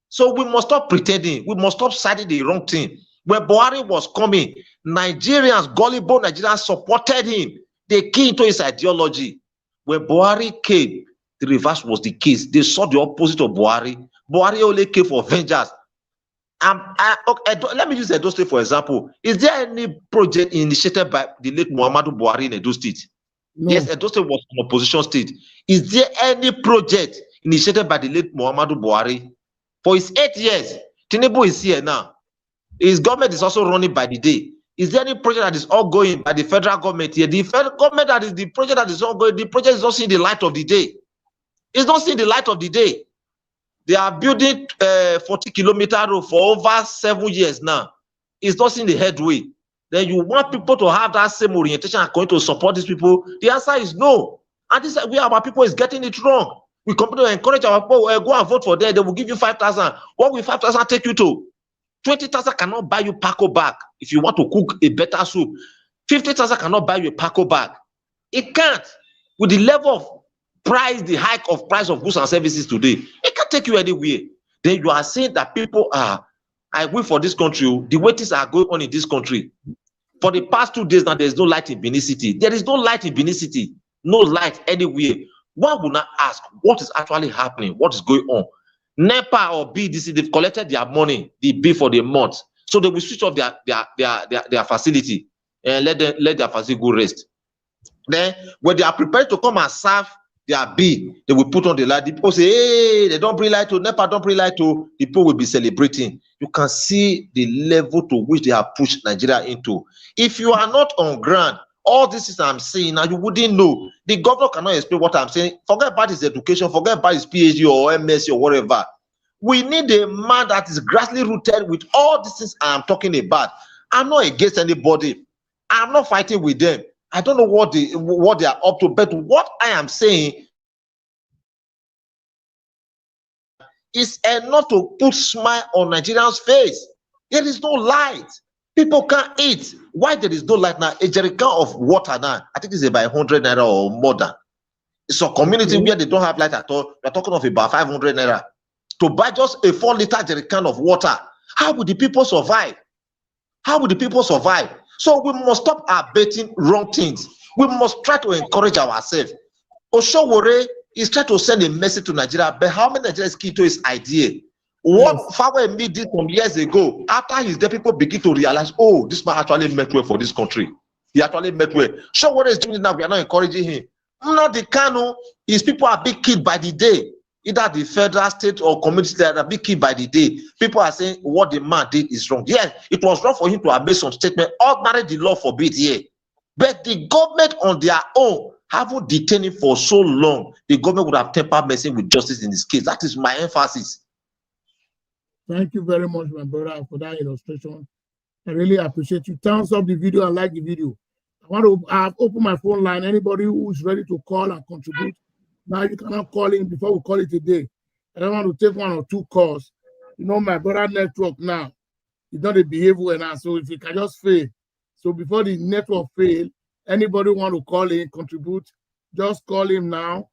So we must stop pretending. We must stop citing the wrong thing. When Buhari was coming, Nigerians, gullible Nigerians supported him. They keyed into his ideology. When Buhari came, the reverse was the case. They saw the opposite of Buhari. Buhari only came for vengeance. Let me use Edo State for example. Is there any project initiated by the late Muhammadu Buhari in Edo State? No. Yes, Edo State was an opposition state. Is there any project initiated by the late Muhammadu Buhari? For his 8 years, Tinubu is here now. His government is also running by the day. Is there any project that is ongoing by the federal government here? The federal government that is the project that is ongoing, the project is not seeing the light of the day. It's not seeing the light of the day. They are building 40-kilometer road for over 7 years now. It's not seeing the headway. Then you want people to have that same orientation and going to support these people? The answer is no. And this we our people is getting it wrong. We continue to encourage our people, go and vote for them. They will give you 5,000. What will 5,000 take you to? 20,000 cannot buy you Paco bag if you want to cook a better soup. 50,000 cannot buy you a Paco bag. It can't. With the level of price, the hike of price of goods and services today, it can't take you anywhere. Then you are saying that people are, I wait for this country, the way things are going on in this country. For the past 2 days now, there is no light in Benin City. There is no light in Benin City. No light anywhere. One will not ask what is actually happening, what is going on. NEPA or BDC, they've collected their money, the bill for the month. So they will switch off their facility and let their facility go rest. Then when they are prepared to come and serve their bill, they will put on the light. The people say, hey, they don't bring light to NEPA, don't bring light to. The people will be celebrating. You can see the level to which they have pushed Nigeria into. If you are not on ground, all this is I'm saying now, you wouldn't know. The governor cannot explain what I'm saying. Forget about his education, forget about his PhD or MSc or whatever. We need a man that is grassly rooted with all these things I'm talking about. I'm not against anybody. I'm not fighting with them. I don't know what they are up to, but what I am saying is enough to put smile on Nigerians' face. There is no light. People can't eat. Why there is no light now? A jerrycan of water now, I think it's about 100 naira or more than. It's a community where they don't have light at all. We're talking of about 500 naira. To buy just a 4-liter jerrycan of water, how would the people survive? How would the people survive? So we must stop abetting wrong things. We must try to encourage ourselves. Oshowore is trying to send a message to Nigeria, but how many Nigerians key to his idea? What Fawe me did some years ago, after his dead, people begin to realize, oh, this man actually met well for this country. He actually met well. Oshowore is doing it now. We are not encouraging him. Not the Kano. His people are being killed by the day. Either the federal, state, or community that are being killed by the day. People are saying what the man did is wrong. Yes, it was wrong for him to have made some statement. Ordinary, the law forbid here. But the government on their own haven't detained him for so long. The government would have tempered mercy with justice in this case. That is my emphasis. Thank you very much, my brother, for that illustration. I really appreciate you. Thumbs up the video and like the video. I've opened my phone line. Anybody who is ready to call and contribute, now you cannot call in before we call it a day. I don't want to take 1 or 2 calls. You know, my brother network now, it's not a behavior now, so if it can just fail. So before the network fail, anybody want to call in, contribute, just call him now.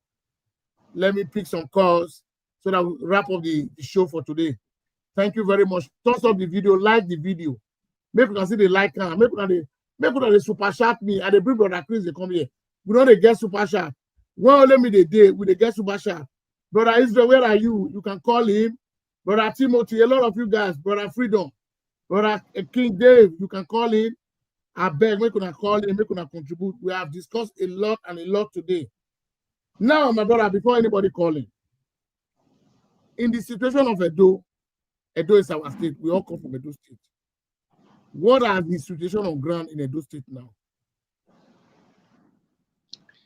Let me pick some calls so that we wrap up the show for today. Thank you very much. Thumbs up the video, like the video. Maybe you can see the like now. Maybe they super chat me and they bring brother Chris, they come here. We don't they get super chat. Well, let me the day with the get super chat. Brother Israel, where are you? You can call him. Brother Timothy, a lot of you guys, Brother Freedom, Brother King Dave, you can call in. I beg, make una call in, make una contribute. We have discussed a lot and a lot today. Now, my brother, before anybody calling, in the situation of Edo is our state. We all come from Edo State. What are the situation on ground in Edo State now?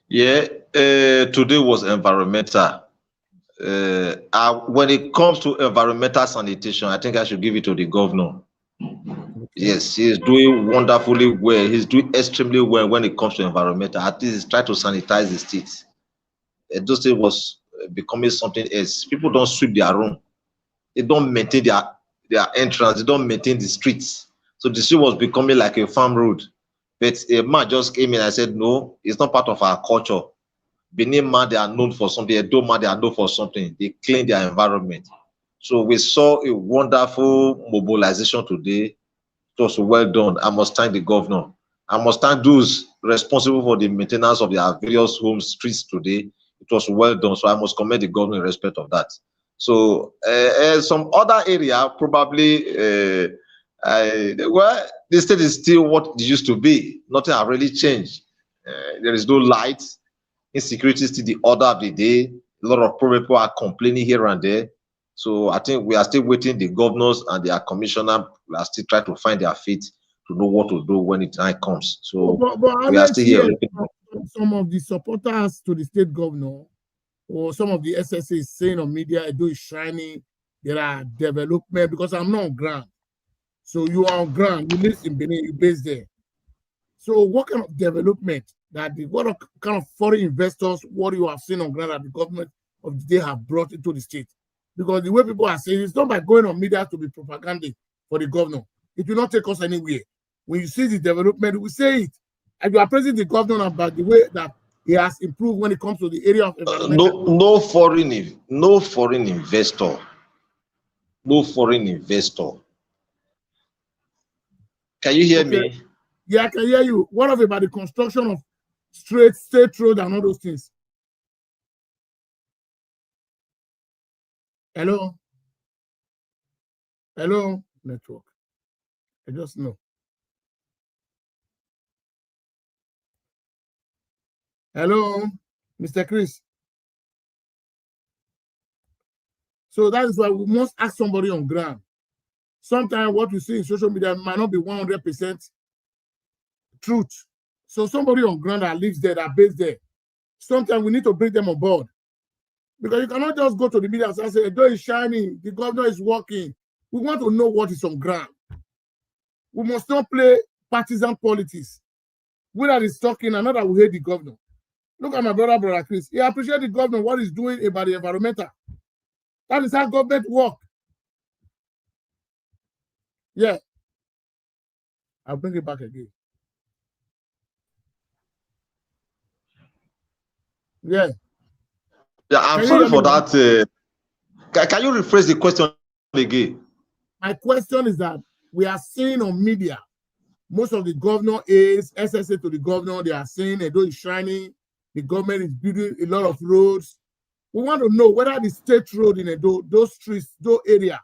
Yeah, today was environmental. When it comes to environmental sanitation, I think I should give it to the governor. Okay. Yes, he is doing wonderfully well. He's doing extremely well when it comes to environmental. At least he's trying to sanitize the state. Edo State was becoming something else. People don't sweep their room. They don't maintain their entrance. They don't maintain the streets. So the street was becoming like a farm road. But a man just came in and said, no, it's not part of our culture. Benin man, they are known for something. Edo man, they are known for something. They clean their environment. So we saw a wonderful mobilization today. It was well done. I must thank the governor. I must thank those responsible for the maintenance of their various homes, streets today. It was well done. So I must commend the governor in respect of that. So some other area, probably, well, the state is still what it used to be. Nothing has really changed. There is no light. Insecurity is still the order of the day. A lot of people are complaining here and there. So I think we are still waiting. The governors and their commissioner are still trying to find their feet to know what to do when the time comes. So but we are still here. Some of the supporters to the state governor or some of the SSA is saying on media, Edo is shining. There are development because I'm not on ground. So you are on ground. You live in Benin. You based there. So what kind of development what kind of foreign investors, what you have seen on ground that the government of the day have brought into the state? Because the way people are saying, it's not by going on media to be propaganda for the governor. It will not take us anywhere. When you see the development, we say it. And you are praising the governor about the way that he has improved when it comes to the area of environmental. No foreign investor. No foreign investor. Can you hear me? Yeah, I can hear you. What about the construction of state road and all those things? Hello? Hello? Network. I just know. Hello, Mr. Chris. So that is why we must ask somebody on ground. Sometimes what we see in social media might not be 100% truth. So somebody on ground that lives there, that based there, sometimes we need to bring them on board. Because you cannot just go to the media and say, Edo is shining, the governor is working. We want to know what is on ground. We must not play partisan politics. We that is talking, another will hate the governor. Look at my brother Chris. He appreciates the governor, what he's doing about the environmental. That is how government work. Yeah. I'll bring it back again. Yeah. Yeah, I'm Can you sorry hear me for now? that. Can you rephrase the question again? My question is that we are seeing on media, most of the governor aides, SSA to the governor, they are saying Edo is shining, the government is building a lot of roads. We want to know whether the state road in Edo, those streets, those area,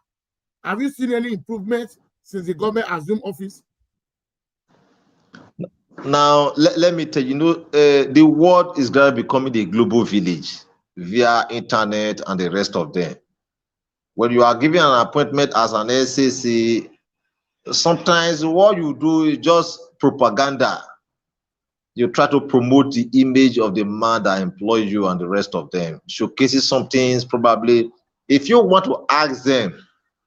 have you seen any improvement since the government assumed office? Now, let me tell you, the world is going to becoming a global village via internet and the rest of them. When you are given an appointment as an SSA, sometimes what you do is just propaganda. You try to promote the image of the man that employs you and the rest of them. Showcases some things, probably. If you want to ask them,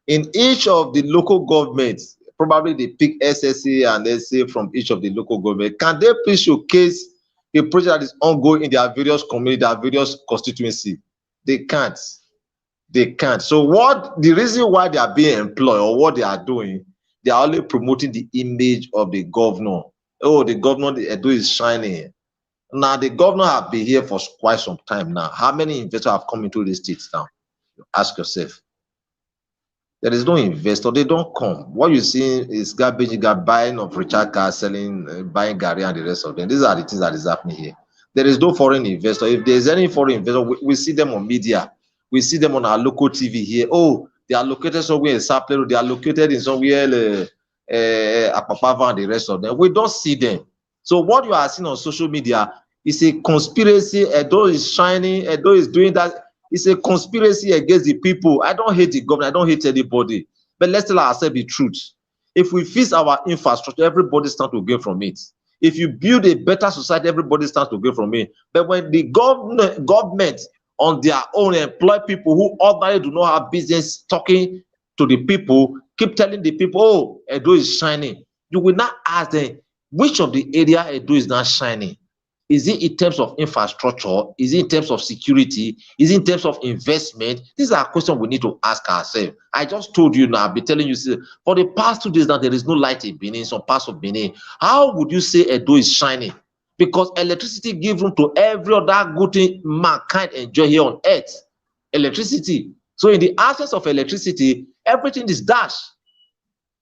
in each of the local governments, probably they pick SSA and SA from each of the local government. Can they please showcase a project that is ongoing in their various communities, their various constituency? They can't. They can't. So what the reason why they are being employed or what they are doing, they are only promoting the image of the governor. Oh, the governor, the Edo is shining. Now the governor have been here for quite some time now. How many investors have come into the states now? Ask yourself. There is no investor, they don't come. What you see is garbage, you got buying of Richard cars, selling, buying Gary and the rest of them. These are the things that is happening here. There is no foreign investor. If there's any foreign investor, we see them on media. We see them on our local TV here. Oh, they are located somewhere in Saplero, they are located in somewhere Apapava and the rest of them. We don't see them. So what you are seeing on social media is a conspiracy. Edo is shining, Edo is doing that. It's a conspiracy against the people. I don't hate the government. I don't hate anybody. But let's tell ourselves the truth. If we fix our infrastructure, everybody stands to gain from it. If you build a better society, everybody stands to gain from it. But when the government on their own employ people who ordinarily do not have business talking to the people, keep telling the people, oh, Edo is shining. You will not ask them, which of the area Edo is not shining? Is it in terms of infrastructure? Is it in terms of security? Is it in terms of investment? These are questions we need to ask ourselves. I just told you now, I've been telling you, for the past 2 days now, there is no light in Benin, some parts of Benin. How would you say Edo is shining? Because electricity gives room to every other good thing mankind enjoy here on earth. Electricity. So in the absence of electricity, everything is dashed.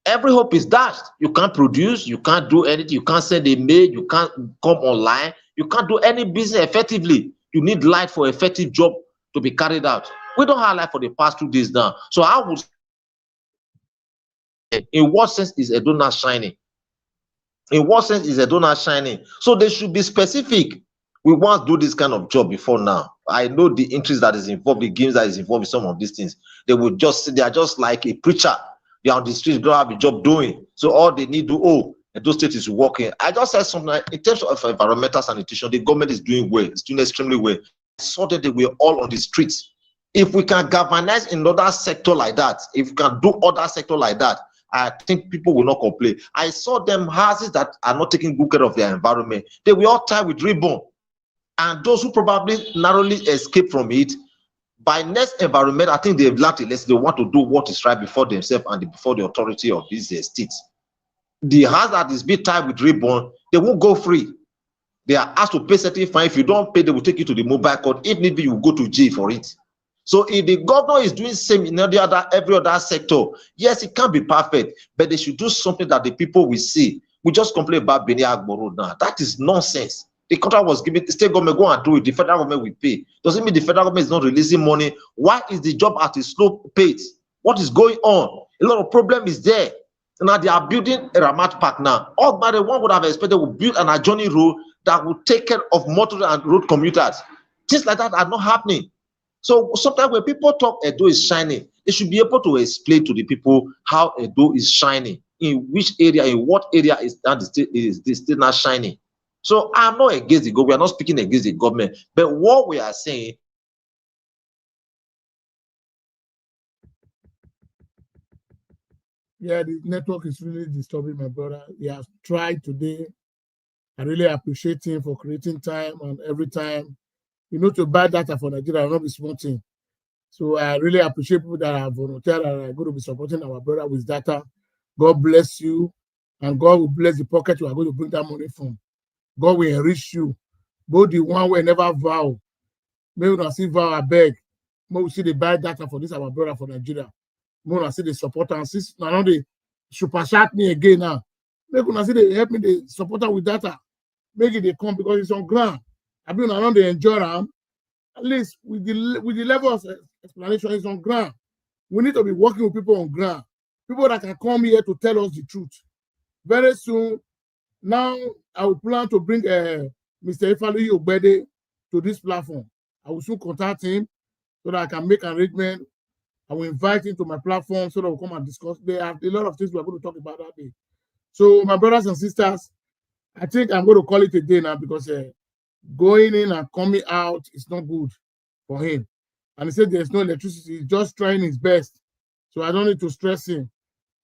Every hope is dashed. You can't produce, you can't do anything, you can't send a mail, you can't come online, you can't do any business effectively. You need light for effective job to be carried out. We don't have light for the past 2 days now. So I would say, in what sense is Edo not shining? In what sense is Edo not shining? So they should be specific. We want to do this kind of job before now. I know the interest that is involved, the games that is involved in some of these things. They would just, they are just like a preacher. They are on the streets, don't have a job doing. So all they need to, oh, Edo State is working. I just said something like, in terms of environmental sanitation, the government is doing well. It's doing extremely well. I saw that they were all on the streets. If we can galvanize in other sector like that, if we can do other sector like that, I think people will not complain. I saw them houses that are not taking good care of their environment. They were all tied with ribbon. And those who probably narrowly escape from it, by next environment, I think they've learned a lesson. They want to do what is right before themselves and before the authority of these states. The house that is being tied with ribbon, they won't go free. They are asked to pay certain fine. If you don't pay, they will take you to the mobile court. If need be, you will go to jail for it. So if the governor is doing same in every other sector, yes, it can't be perfect, but they should do something that the people will see. We just complain about Benin Agbo Road now. That is nonsense. The contract was given, the state government go and do it, the federal government will pay. Doesn't mean the federal government is not releasing money. Why is the job at a slow pace? What is going on? A lot of problem is there. Now they are building a Ramat Park now. All by the one would have expected would build an adjoining road that would take care of motor and road commuters. Things like that are not happening. So sometimes when people talk Edo is shining, they should be able to explain to the people how Edo is shining, in which area, in what area is the state not shining. So I'm not against the government. We are not speaking against the government, but what we are saying. Yeah, the network is really disturbing my brother. He has tried today. I really appreciate him for creating time, and every time, to buy data for Nigeria will not be small thing. So I really appreciate people that are volunteer and are going to be supporting our brother with data. God bless you. and God will bless the pocket you are going to bring that money from. God will enrich you. Both the one will never vow. May we not see vow, I beg. May we see the buy data for this, our brother for Nigeria. May we not see the supporter. And since now they super chat me again now. May we not see they help me, the supporter with data. Make it they come because it's on ground. I mean, I know they enjoy them. At least with the level of explanation, it's on ground. We need to be working with people on ground. People that can come here to tell us the truth. Very soon, now I will plan to bring Mr. Ifeoluyi Ogbede to this platform. I will soon contact him so that I can make an arrangement. I will invite him to my platform so that we'll come and discuss. There are a lot of things we're going to talk about that day. So, my brothers and sisters, I think I'm going to call it a day now because going in and coming out is not good for him. And he said there's no electricity. He's just trying his best. So I don't need to stress him.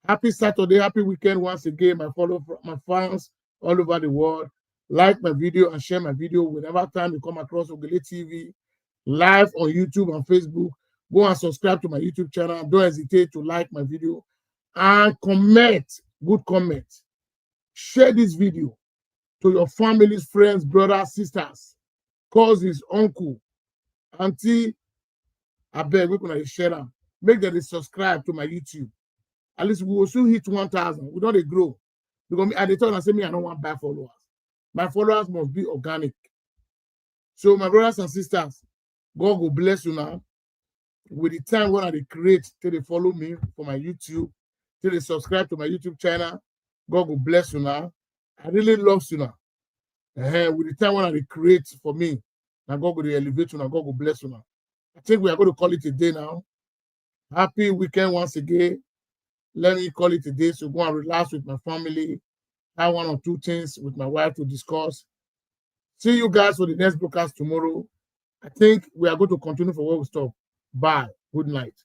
Happy Saturday, happy weekend once again, my fans all over the world. Like my video and share my video whenever time you come across Ogele TV, live on YouTube and Facebook. Go and subscribe to my YouTube channel. Don't hesitate to like my video and comment, good comment. Share this video to your families, friends, brothers, sisters, cousins, uncle, auntie. I beg, we're going to share them. Make them subscribe to my YouTube. At least we will soon hit 1,000. We don't grow. Because at the time I say me, I don't want buy followers. My followers must be organic. So my brothers and sisters, God will bless you now. With the time when I create, till they follow me for my YouTube, till they subscribe to my YouTube channel, God will bless you now. I really love you now. With the time when I create for me, now God will elevate you now. God will bless you now. I think we are going to call it a day now. Happy weekend once again. Let me call it a day to go and relax with my family. Have one or two things with my wife to discuss. See you guys for the next broadcast tomorrow. I think we are going to continue for where we stop. Bye. Good night.